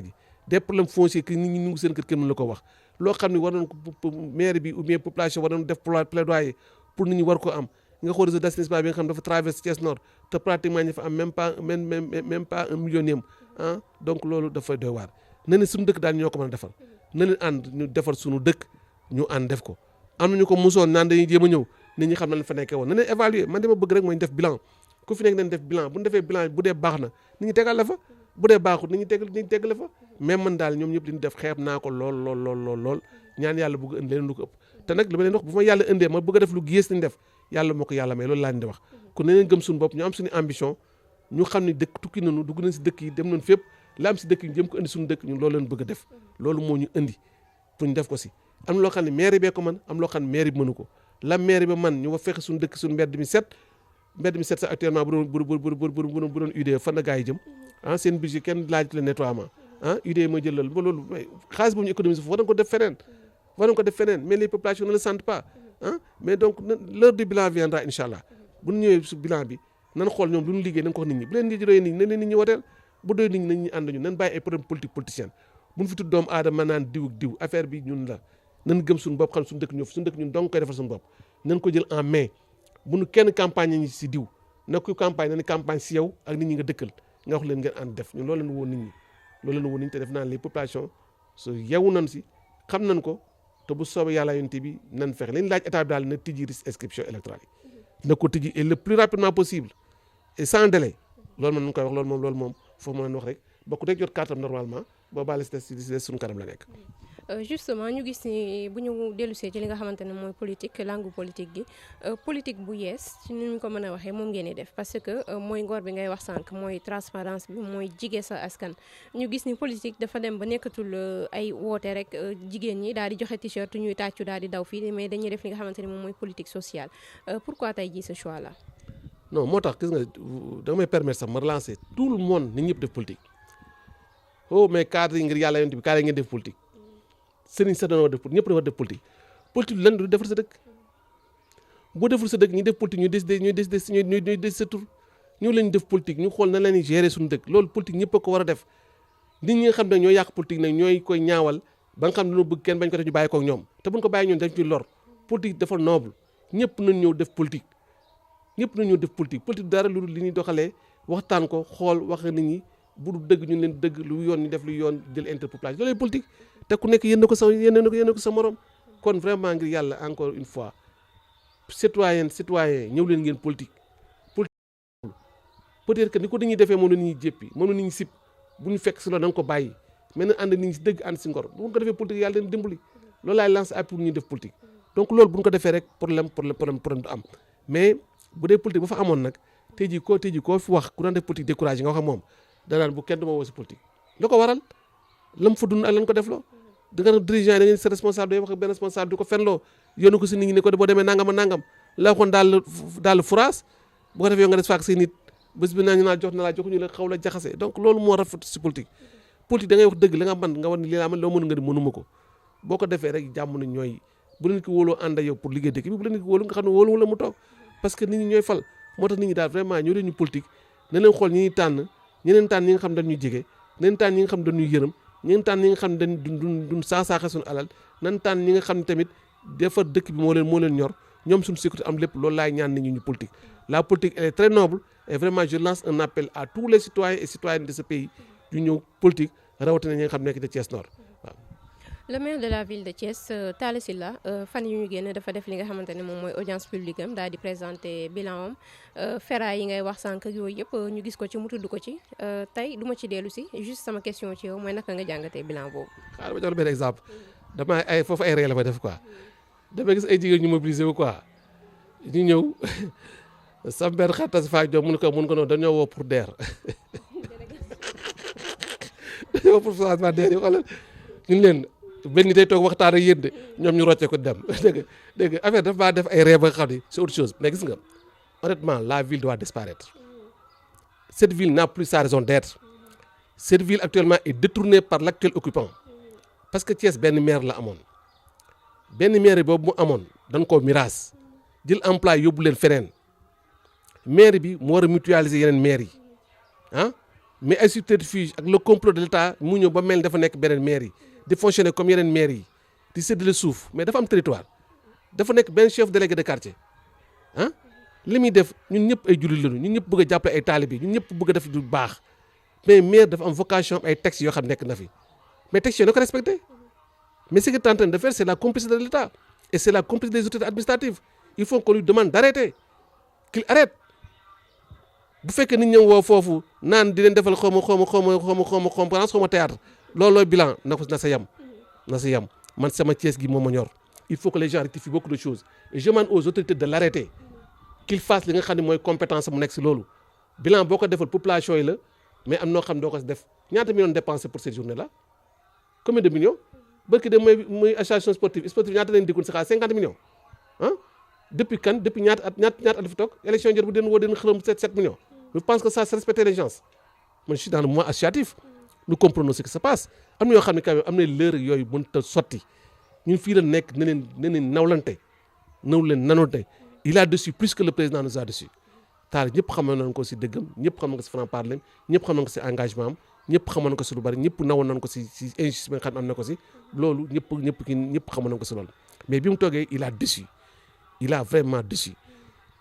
ji des problèmes fonciers que nit ñi ñu ngi seen kër kenn mën la ko wax loo xam ne war nañ ko maire bi ou bien population war nañ def plaidoyer pour nit ñi war ko am nga xool réseau d'assainissement bi nga xam dafa traverse Thiès Nord te pratiquement ñu fa am même pas un millionième donc loolu dafa doy waar na ne suñu dëkk daal ñoo ko mën a defar na leen ànd ñu defar suñu dëkk ñu ànd def ko am nañu ko mosoon naan dañuy jéem a ñëw nit ñi xam na leen fa nekkee woon na leen évaluer man dama bëgg rek mooy ñu def bilan ku fi nekk nañ def bilan bu ñu defee bilan bu dee baax na nit ñi tegal la fa bu dee baaxut nit ñi teg la fa même man daal ñoom ñëpp li ñu def xeeb naa ko lool ñaan yàlla bëgg indi leen lu ko ëpp te nag li ma leen wax bu ma yàlla indee ma bëgg a def lu gées liñ def yàlla moo ko yàlla may loolu laa leen di wax kon na leen gëm suñu bopp ñu am suñu ambition ñu xam ne dëkk tukki nañu dugg nañ si dëkk yi dem nañ fépp la am si dëkk yi jëm ko indi suñu dëkk ñun loolu leen bëgg a def loolu moo ñu indi pour ñu def ko si am loo xam ne mairie bee ko mën am loo xam ne mairie bi mënu ko la mairie ba man ñu wa fexe suñu dëkk suñu mbedd mi set sax actuellement bu doon UDE fan la gars yi jëm seen budget kenn laaj le nettoiement UDE mooy jël loolu xaalis bu ñu économiser foofu war nañ ko def feneen mais les populations ne le sentent pas mais donc l'heure du bilan viendra incha allah bu ñu ñëwee su bilan bi nan xool ñoom lu ñu liggéey nañ ko wax nit ñi bu leen di doy nit ñi nañ leen nit ñi woteel bu doy nit ñi nañ ñu ànd ñu nan bàyyi ay problème politique politicien bu ñu fi tudd doomu aadama naan diw affaire bi ñun la nan gëm suñu bopp xam suñu dëkk ñun donc koy defal suñu bopp nan ko jël en main bu nu kenn campagne ñi si diw na ku campagne na ni campagne si yow ak nit ñi nga dëkkal nga wax leen ngeen ànd def ñun loolu leen woon nit ñi te def naa les populations su yeewu nañ si xam nañ ko te bu soobee yàlla yonte bi nan fexe li ñu laaj état bi daal na tijji inscription électorale yi na ko tijji et le plus rapidement possible et sans délai loolu man nu koy wax loolu moom foofu ma leen wax rek bokku rek jot carte am normalement boobaa la si des suñu kanam la nekk justement ñu gis ni bu ñu dellusee ci li nga xamante ne mooy politique langue politique gi politique bu yees ci ni ñu ko mën a waxee moom ngeen di def parce que mooy ngor bi ngay wax sànq mooy transparence bi mooy jige sa askan ñu gis ni politique dafa dem ba nekkatul ay woote rek jigéen ñi daal di joxe t-shirt ñuy tàccu daal di daw fii mais dañuy def li nga xamante ne moom mooy politique sociale pourquoi tey jii ce choix là. non moo tax gis nga da may permettre sax ma relancer tout le monde nit ñëpp def politique mais cadre yi ngir yàlla yonent bi cadre yi ngeen def politique sëriñ sax dañoo def politique ñëpp dafa def politique politique lan du defar sa dëkk boo deful sa dëkk ñu def politique ñuy des sa tur ñu lañ def politique ñu xool na la ñuy gérer suñu dëkk loolu politique ñëpp a ko war a def nit ñi nga xam ne ñooy yàq politique nag ñooy koy ñaawal ba nga xam ne lu bëgg kenn bañ ko def ñu bàyyi ko ak ñoom te buñ ko bàyyi ñoom dañ ci lor politique dafa noble ñëpp nañ ñëw def politique ñëpp nañ ñëw def politique dara lu li ñuy doxalee waxtaan ko xool wax nit ñi bu du dëgg ñu leen dëgg lu yoon ñu def lu yoon jël interpopulation loolu politique te ku nekk yéen ko sa morom kon vraiment ngir yàlla encore une fois citoyen ñëw leen ngeen politique peut-être que ni ko dañuy defee moom la ñuy jéppi moom la ñuy sib bu ñu fekk si loolu da nga ko bàyyi mais na ànd nit ñi si dëgg ànd si ngor bu ñu ko defee politique yàlla leen dimbali loolu laay lancé appui pour ñuy def politique donc loolu bu ñu ko defee rek problème du am mais bu dee politique ba fa amoon nag tey jii koo fi wax ku daan def politique découragé nga wax ak moom danaan bu kenn du ma woo si politique la ko waral lam fa dund ak lan ko def loo da nga dirigeant yi da ngeen sa responsable day wax ak benn responsable di ko fenloo yónnu ko si nit ñi ne ko boo demee nangam ak nangam la waxoon daal furaas bu ko defee yow nga des faak say nit bés bi naa ñu naa jox na laa joxuñu la xaw la jaxase donc loolu moo rafet si politique da ngay wax dëgg la nga mën nga war ni lii laa mën loo mën nga di mënuma ko boo ko defee rek jàmm na ñooy bu leen ko wóoloo ànd ak yow pour liggéey dëkk bi bu leen ko wóolu nga xam ne wóolu la mu toog parce que nit ñi ñooy fal moo tax nit ñi daal vraiment ñoo leen ñu politique na leen xool ñi ñuy tànn ñeneen tànn ñi nga xam dañuy jege ñeneen tànn ñi nga xam dañuy yërëm ñeneen tànn ñi nga xam dañ duñ saaxee suñu alal nan tànn ñi nga xam ne tamit defar dëkk bi moo leen ñor ñoom suñu sécurité am lépp loolu laay ñaan nit ñi ñu politique la politique elle est très noble et vraiment je lance un appel à tous les citoyens et citoyennes de ce pays ñu ñëw politique rawatina ñi nga xam nekk de Thiès Nord waaw. le maire de la ville de Thiès Talla Sylla fan yu ñu génn dafa def li nga xamante ne moom mooy audience publique am daal di présenter bilan am ferraille yi ngay wax sànq yooyu yëpp ñu gis ko ci mu tudd ko ci tey du ma ci dellu si juste sama question ci yow mooy naka nga jàngatee bilan boobu. xaaral ma jox la benn exemple dama foofu ay ree la fa def quoi dama gis ay jigéen ñu mobiliser wu quoi ñu ñëw sam benn xatas fa jox mun ko noonu dañoo woo pour DER dañoo woo pour changement DER yi xoolal ñun leen benn nit day toog waxtaan ak yéen de ñoom ñu rocce ko dem dégg affaire dafa maa def ay rêve ba nga xam ni c'est autre chose mais gis nga honnêtement la ville doit disparaître cette ville n'a plus sa raison d'être cette ville actuellement est détournée par l'actuel occupant parce que Thiès benn maire la amoon benn maire boobu mu amoon dañ koo miraas jël emploi yóbbu leen feneen maire bi mu war a mutualiser yeneen maire yi mais ay subterfuge ak le complot de l'État mu ñëw ba mel dafa nekk beneen maire yi di fonctionner comme yeneen maire yi di séddale suuf mais dafa am territoire dafa nekk benn chef délégué de quartier li muy def ñun ñëpp ay jullit lañu ñun ñëpp bëgg a jàppale ay taalibe ñun ñëpp bëgg a def du baax mais maire dafa am vocation am ay textes yoo xam nekk na fi mais textes yoo na ko respecté mais ce qu'il est en train de faire c'est la complicité de l'État et c'est la complicité des autorités administratives il faut qu'on lui demande d'arrêter qu'il arrête bu fekkee nit ñi woo foofu naan di leen defal xaw ma conférence xaw ma théâtre loolooy bilan na sa yam man sama Thiès gi moom ma ñor il faut que les gens rectifient beaucoup de choses et je demande aux autorités de l'arrêter qu'il fasse li nga xam ne mooy compétence mu nekk si loolu bilan boo ko defal population yi la mais am noo xam doo ko def ñaata millions dépensé pour cette journée là combien de millions barki de mooy association sportive ñaata leen dikkoon si xaalis 50 millions depuis quand depuis ñaata at fi toog élection jot bu den woo den xërëm 7 millions je pense que ça c'est respecter les gens man je suis dans le mouvement associatif nous comprenons ce qui se passe am na yoo xam ne quand même am na lër yooyu mënut a sotti ñun fii la nekk ne leen nawlante nanonte il a dessus plus que le président nous a dessus taal ñëpp xamoon nañ ko si dëggam ñëpp xam nañ ko si franc parler ñëpp xam nañ ko si engagement am ñëpp xamoon nañ ko si lu bari ñëpp nawoon nañ ko si injustice bi nga xam am na ko si loolu ñëpp xamoon nañ ko si loolu mais bi mu toogee il a dessus il a vraiment dessus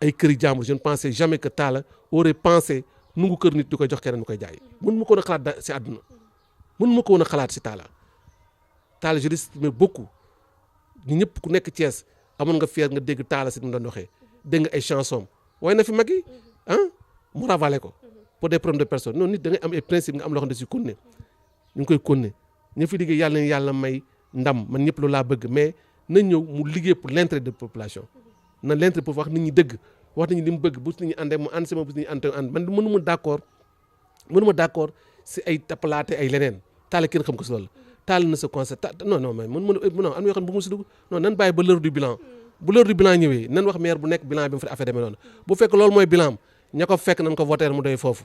ay këri jàmbur je ne pensais jamais que Talla aurait pensé nungu kër nit di koy jox keneen mu koy jaay mën ma ko woon a xalaat si àdduna mën ma ko woon a xalaat si Talla je l'estime beaucoup ñu ñëpp ku nekk Thiès amoon nga fier nga dégg Talla si mu doon waxee dégg nga ay chanson waaye na fi mag yi mu ravalé ko pour des problèmes de personnes non nit da ngay am ay principe nga am loo xam ne si konne ñu ngi koy konne ñu fi liggéey yàlla nañ yàlla may ndam man ñëpp loolu laa bëgg mais nañ ñëw mu liggéey pour l'intérêt de population na l'intérêt pour wax nit ñi dëgg wax nit ñi li mu bëgg bu nit ñi àndee mu ànd sama bu nit ñi ànd man mënuma d'accord si ay tappalaate ay leneen taale kenn xam ko si loolu taal na sa concept non mais non am na yoo xam ne bu mu si dugg non nan bàyyi ba l'heure du bilan bu l'heure du bilan ñëwee nan wax maire bu nekk bilan bi mu fa affaire demee noonu bu fekk loolu mooy bilan ña ko fekk nan ko voter mu doy foofu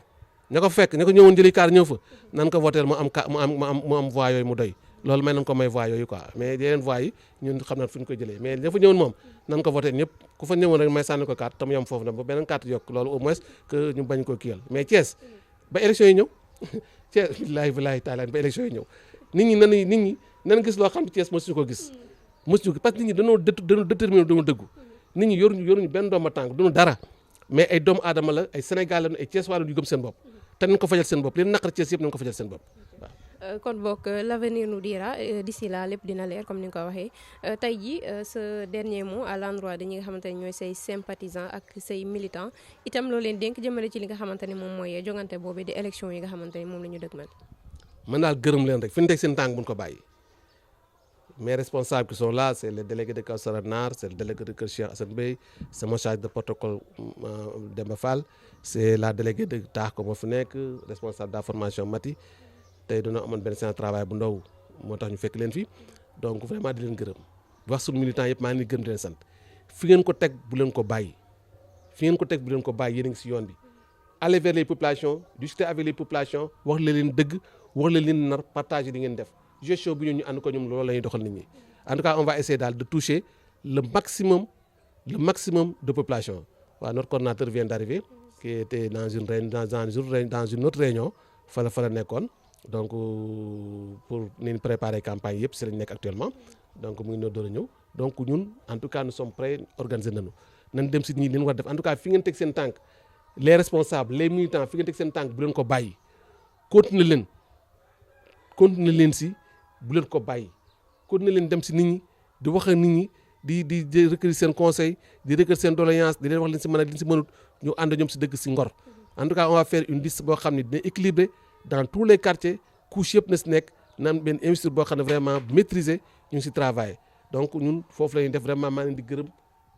ña ko fekk ña ko ñëwoon jëli kaar ñëw fa nan ko voter mu am voix yooyu mu doy loolu may nañ ko may voix yooyu quoi mais yeneen voix yi ñun xam na fu ñu koy jëlee mais ña fa ñëwoon moom nan ko voter ñëpp ku fa ñëwoon rek may sànni ko carte tam yom foofu nag ba beneen carte yokk loolu au moins que ñu bañ ko kiyal mais Thiès ba élection yi ñëw Thiès billahi taala ba élection yi ñëw nit ñi nan gis loo xam ne Thiès mosuñu ko gis parce que nit ñi dañoo déterminé dañoo dëggu nit ñi yoruñu benn doomu tànk duñu dara mais ay doomu aadama la ay Sénégal la ay Thiès waa yu gëm seen bopp te nañ ko fajal seen bopp leen naqar Thiès yëpp nañ ko fajal seen bopp waaw. kon boog l'avenir nous dira d'ici là lépp dina leer comme ni nga ko waxee tey jii ce dernier mot à l'endroit de ñi nga xamante ne ñooy say sympathisants ak say militants itam loo leen dénk jëmale ci li nga xamante ne moom mooy jongante boobu di élection yi nga xamante ne moom la ñu dëgmal. man daal gërëm leen rek fi ñu teg seen tànk buñ ko bàyyi mes responsables qui sont là c'est le délégué de Kawsara Nar c'est le délégué de Kër Cheikh Assane Bey c'est mon chargé de protocole Demba Fall c'est la déléguée de Taax ko moo fi nekk responsable de la formation Mati tey dañoo amoon benn séance travail bu ndaw moo tax ñu fekk leen fi donc vraiment di leen gërëm wax suñu militants yëpp maa ngi gërëm di leen sant fi ngeen ko teg bu leen ko bàyyi yéen a ngi si yoon bi aller vers les populations discuter avec les populations wax leen dëgg wax leen nar partager li ngeen def gestion bi ñu ànd ko ñoom loolu la ñuy doxal nit ñi en tout cas on va essayer daal de toucher le maximum de population waaw notre coordonnateur vient d'arriver qui était dans une autre réunion fa la nekkoon donc pour ni préparer campagne yëpp si lañ nekk actuellement donc mu ngi noo door a ñëw donc ñun en tout cas nous sommes prêts organiser nañ dem si ñi leen war def en tout cas fi ngeen teg seen tànk les responsables les militants fi ngeen teg seen tànk bu leen ko bàyyi continuer leen si bu leen ko bàyyi continuer leen dem si nit ñi di wax ak nit ñi di recueillir seen conseil di recueillir seen doléance di leen wax leen si mën a li si mënut ñu ànd ñoom si dëgg si ngor en tout cas on va faire une liste boo xam ne dina équilibré dans tous les quartiers couche yëpp na si nekk na am benn investisseur boo xam ne vraiment maîtrisé ñu ngi si travail donc ñun foofu la ñuy def vraiment maa leen di gërëm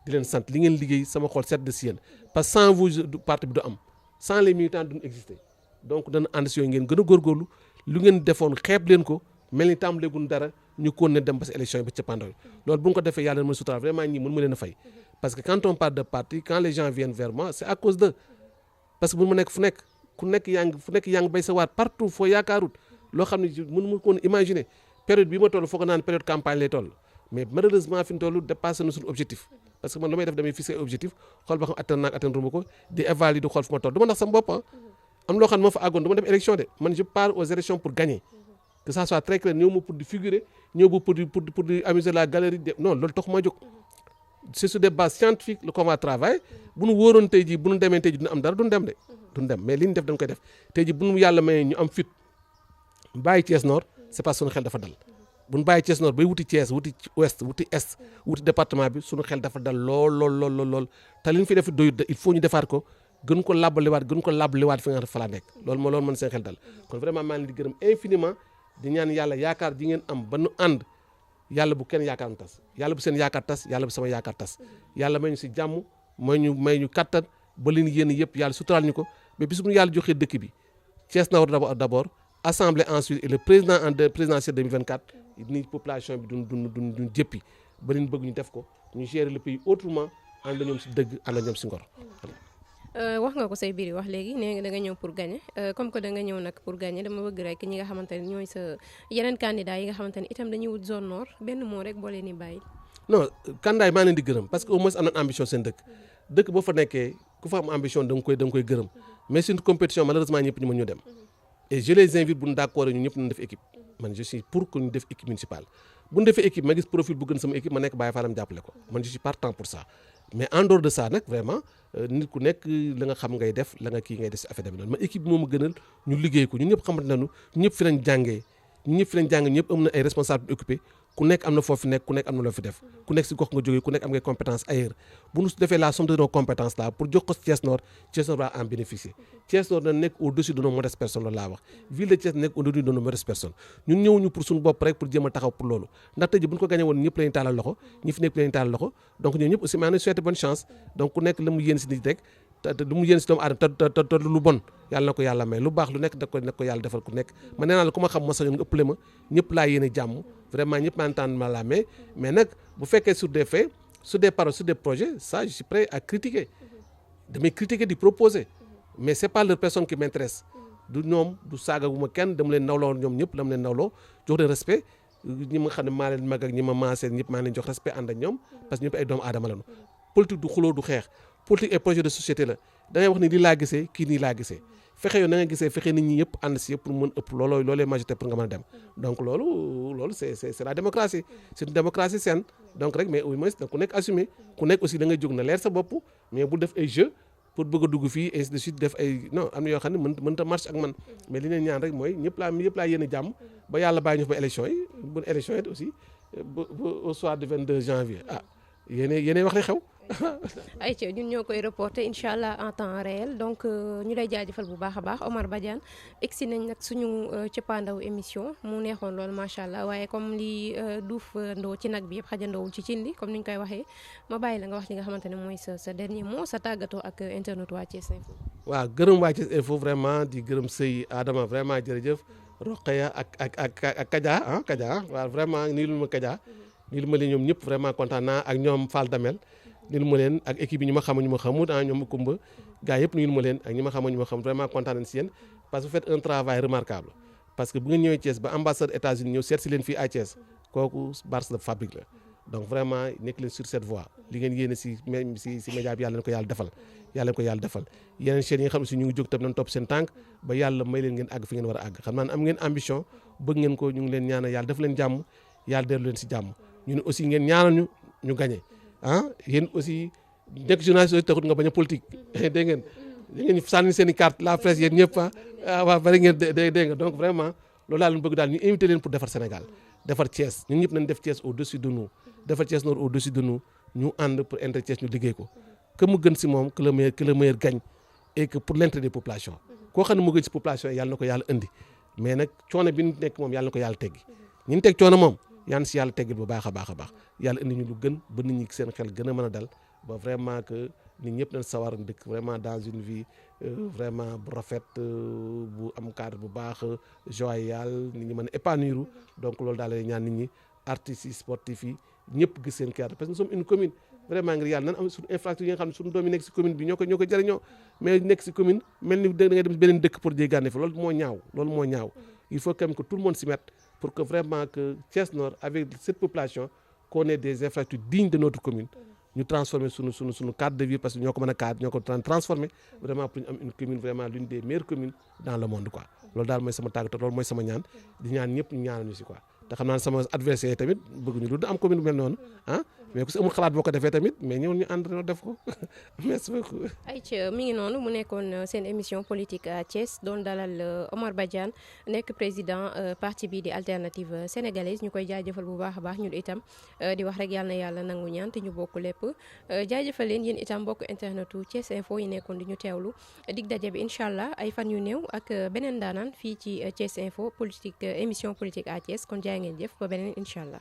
di leen sant li ngeen liggéey sama xol sedd de si yéen parce que sans vous parti bi du am sans les militants duñu exister donc dana ànd si yooyu ngeen gën a góorgóorlu lu ngeen defoon xeeb leen ko mel ni tàmbaleegun dara ñu kon ne dem ba si élection yi ba ca pandaw loolu bu ñu ko defee yàlla mën sutural vraiment ñii mën ma leen a fay parce que quand on parle de parti quand les gens viennent vers moi c'est à cause de parce que mën ma nekk fu nekk yaa ngi bay sa waat partout foo yaakaarut loo xam ne mën ma koon imaginer période bii ma toll foog naan période campagne lay toll mais malheureusement fi ñu toll dépassé na suñu objectif parce que man lu may def damay fixé objectif xool ba xam atteindre naa atteindre ma ko di évaluer di xool fu ma toll du ma nax sama bopp am loo xam ne moo fa àggoon du ma dem élection de man je pars aux élections pour gagner que ça soit très clair ñëw ma pour di figurer ñëw ba pour di amuser la galerie non loolu tax ma jóg c'est sur des bases scientifiques le qu'on va travailler bu nu wóoroon tey jii bu nu demee tey jii dina am dara duñ dem de duñ dem mais li ñu def dañ koy def tey jii bu nu yàlla mayee ñu am fit bàyyi Thiès Nord c'est parce que suñu xel dafa dal bu ñu bàyyi Thiès Nord bay wuti Thiès wuti ouest wuti est wuti département bi suñu xel dafa dal lool te li ñu fi def doyut il faut ñu defaat ko gën ko làbbaliwaat fi nga fa laa nekk loolu mën seen xel dal kon vraiment maa ngi leen di gërëm infiniment di ñaan yàlla yaakaar ji ngeen am ba nu ànd yàlla bu kenn yaakaar tas yàlla bu seen yaakaar tas yàlla bu sama yaakaar tas yàlla may ñu si jàmm may ñu kattan ba leen yéen yëpp yàlla suturaal ñu ko mais bis bu ñu yàlla joxee dëkk bi Thiès Nord d'abord assemblée ensuite et le président en présidentielle 2024 ni population bi duñ jëppi ba leen bëgg ñu def ko ñu gérer le pays autrement ànd ñoom si dëgg ànd ñoom si ngor. wax nga ko say biir wax léegi nee nga da nga ñëw pour gagner comme que da nga ñëw nag pour gagner dama bëgg rek ñi nga xamante ne ñooy sa yeneen candidats yi nga xamante ne itam dañuy wut zone nord benn moo rek boo leen di bàyyi. non candidat yi maa leen di gërëm parce que au moins am nañ ambition seen dëkk boo fa nekkee ku fa am ambition da nga koy gërëm mais c'est une compétition malheureusement ñëpp ñu mën ñu dem et je les invite bu ñu d'accord ñu ñëpp nañ def équipe man je suis pour que ñu def équipe municipale bu ñu defee équipe ma gis profil bu gën sama équipe ma nekk Baye Fallam jàppale ko man je suis partant pour ça mais en dehors de ça nag vraiment nit ku nekk la nga xam ngay def la nga kii ngay def si affaire demee noonu ma équipe bi moom a gënal ñu liggéey ko ñun ñëpp xamante nañu ñëpp fi lañ jàngee ñëpp am na ay responsables occupés ku nekk am na foofu nekk ku nekk am na loo fi def ku nekk si gox nga jógee ku nekk am ngay compétence ailleurs bu ñu defee la somme de nos compétences là pour jox ko Thiès Nord va en bénéficier Thiès Nord na nekk au-dessus de nos modestes personnes loolu laa wax ville de Thiès nekk au-dessus de nos modestes personnes ñun ñëwuñu pour suñu bopp rek pour jéem a taxaw pour loolu ndax tey ji bu ñu ko gagné woon ñëpp lañu taalal loxo ñi fi nekk lañu taalal loxo donc ñoom ñëpp aussi maa ngi souhaité bonne chance donc ku nekk la mu yéen si nit rek te lu mu yéen si doomu aadama te lu bon yàlla na ko yàlla may lu baax lu nekk da ko yàlla defal ku nekk man nee naa la ku ma xam ma sañoon nga ëppale ma ñëpp laa yéene jàmm vraiment ñëpp maa entendre ma la mais nag bu fekkee sur des faits sur des paroles sur des projets ça je suis prêt à critiquer damay critiquer di proposer mais c'est pas leur personne qui m'intéresse du ñoom du saaga wu ma kenn dama leen nawloo ñoom ñëpp dama leen nawloo jox leen respect ñi ma xam ne maa leen mag ak ñi ma maasee ñëpp maa leen jox respect ànd ak ñoom parce que ñëpp ay doomu aadama lañu politique du xuloo du xeex politique et projet de société la da ngay wax ni lii laa gisee kii nii laa gisee fexe yow na nga gisee fexe nit ñi yëpp ànd si yëpp pour mën ëpp loolee majorité pour nga mën a dem donc loolu c'est la démocratie c'est une démocratie saine donc rek mais au moins ku nekk assumé ku nekk aussi da ngay jóg na leer sa bopp mais bu def ay jeu pour bëgg a dugg fii ainsi de suite def ay non am na yoo xam ne mënta marche ak man mais li leen ñaan rek mooy ñëpp laa yéene jàmm ba yàlla bàyyi ñu fa ba élection yi bu élection yi aussi au soir du 22 janvier yéene wax li xew ayca ñun ñoo koy reporté incha allah en temps réel donc ñu lay jaajëfal bu baax a baax Omar Badiane egsi nañ nag suñu cëppaandaw émission mu neexoon loolu macha allah waaye comme li duuf ndoo ci nag bi yëpp xajandoowul ci cin li comme ni ñu koy waxee ma bàyyi la nga wax li nga xamante ne mooy sa dernier mot sa tàggatoo ak internet waa Thiès Info. waaw gërëm waa Thiès Info vraiment di gërëm sëy Adama vraiment jërëjëf Roqeya ak Kaja waaw vraiment nii lu ma Kaja nii lu ma leen ñoom ñëpp vraiment kontaan naa ak ñoom Fall Damel nii lu ma leen ak équipe yi ñu ma xamul ñu ma xamut ñoom Kumba gars yëpp nii lu ma leen ak ñi ma xamul ñu ma xam vraiment kontaan nañ si yéen parce que vous faites un travail remarquable parce que bu ngeen ñëwee Thiès ba ambassade États-Unis ñëw seet si leen fii à Thiès kooku barse de fabrique la donc vraiment nekk leen sur cette voie li ngeen yéene si média bi yàlla na ko yàlla defal yeneen chaînes yi nga xam ne si ñu ngi jóg tam nañ topp seen tànk ba yàlla may leen ngeen àgg fi ngeen war a àgg xam naa ne am ngeen ambition bëgg ngeen ko ñu ngi leen ñaanal yàlla def leen jàmm yàlla dellu leen si jàmm ñun aussi ngeen ñaanal ñu gagné yéen aussi nekk journaliste aussi taxut nga bañ a politique dégg ngeen sànni seen i carte la presse yéen ñëpp waaw bari ngeen dégg nga donc vraiment loolu daal ñu bëgg daal ñu invité leen pour defar Sénégal defar Thiès ñun ñëpp nañ def Thiès au-dessus de nous defar Thiès Nord au-dessus de nous ñu ànd pour intérêt Thiès ñu liggéey ko que mu gën si moom que le meilleur gagne et que pour l'intérêt des populations koo xam ne mu gën si population yi yàlla na ko yàlla indi mais nag coono bi ñu nekk moom yàlla na ko yàlla teggi ñun teg coono moom yaan si yàlla teggil bu baax a baax yàlla indi ñu lu gën ba nit ñi seen xel gën a mën a dal ba vraiment que nit ñëpp nañ sawar dëkk vraiment dans une vie vraiment bu rafet bu am cadre bu baax joyal nit ñi mën a épanouir donc loolu daal lay ñaan nit ñi artistes yi sportifs yi ñëpp gis seen cadre parce que nous sommes une commune vraiment ngir yàlla nan am suñu infrastructure yi nga xam ne suñu doom yi nekk si commune bi ñoo ko jëriñoo mais nekk si commune mel ni da ngay dem beneen dëkk pour jéggaane fa loolu moo ñaaw il faut quand même que tout le monde s'y mette pour que vraiment que Thiès Nord avec cette population qu'on ait des infrastructures dignes de notre commune ñu transformer suñu cadre de vie parce que ñoo ko mën a cadre ñoo ko transformer vraiment pour ñu am une commune vraiment l'une des meilleures communes dans le monde quoi loolu daal mooy sama tàggatoo loolu mooy sama ñaan di ñaan ñëpp ñu ñaanal ñu si quoi te xam naa ne sama adversaire tamit bëgguñu lu am commune bu mel noonu mais ku si amul xalaat boo ko defee tamit mais ñëwul ñu ànd def ko merci beaucoup. ayca mi ngi noonu mu nekkoon seen émission politique à Thiès doon dalal Omar Badiane nekk président parti bi di alternative sénégalaise ñu koy jaajëfal bu baax a baax ñun itam di wax rek yàlla na yàlla nangu ñaan te ñu bokk lépp jaajëfal leen yéen itam bokk internetu Thiès Info yi nekkoon di ñu teewlu dig daje bi incha allah ay fan yu néew ak beneen daanaan fii ci Thiès Info politique émission politique à Thiès kon jaay ngeen jëf ba beneen incha allah.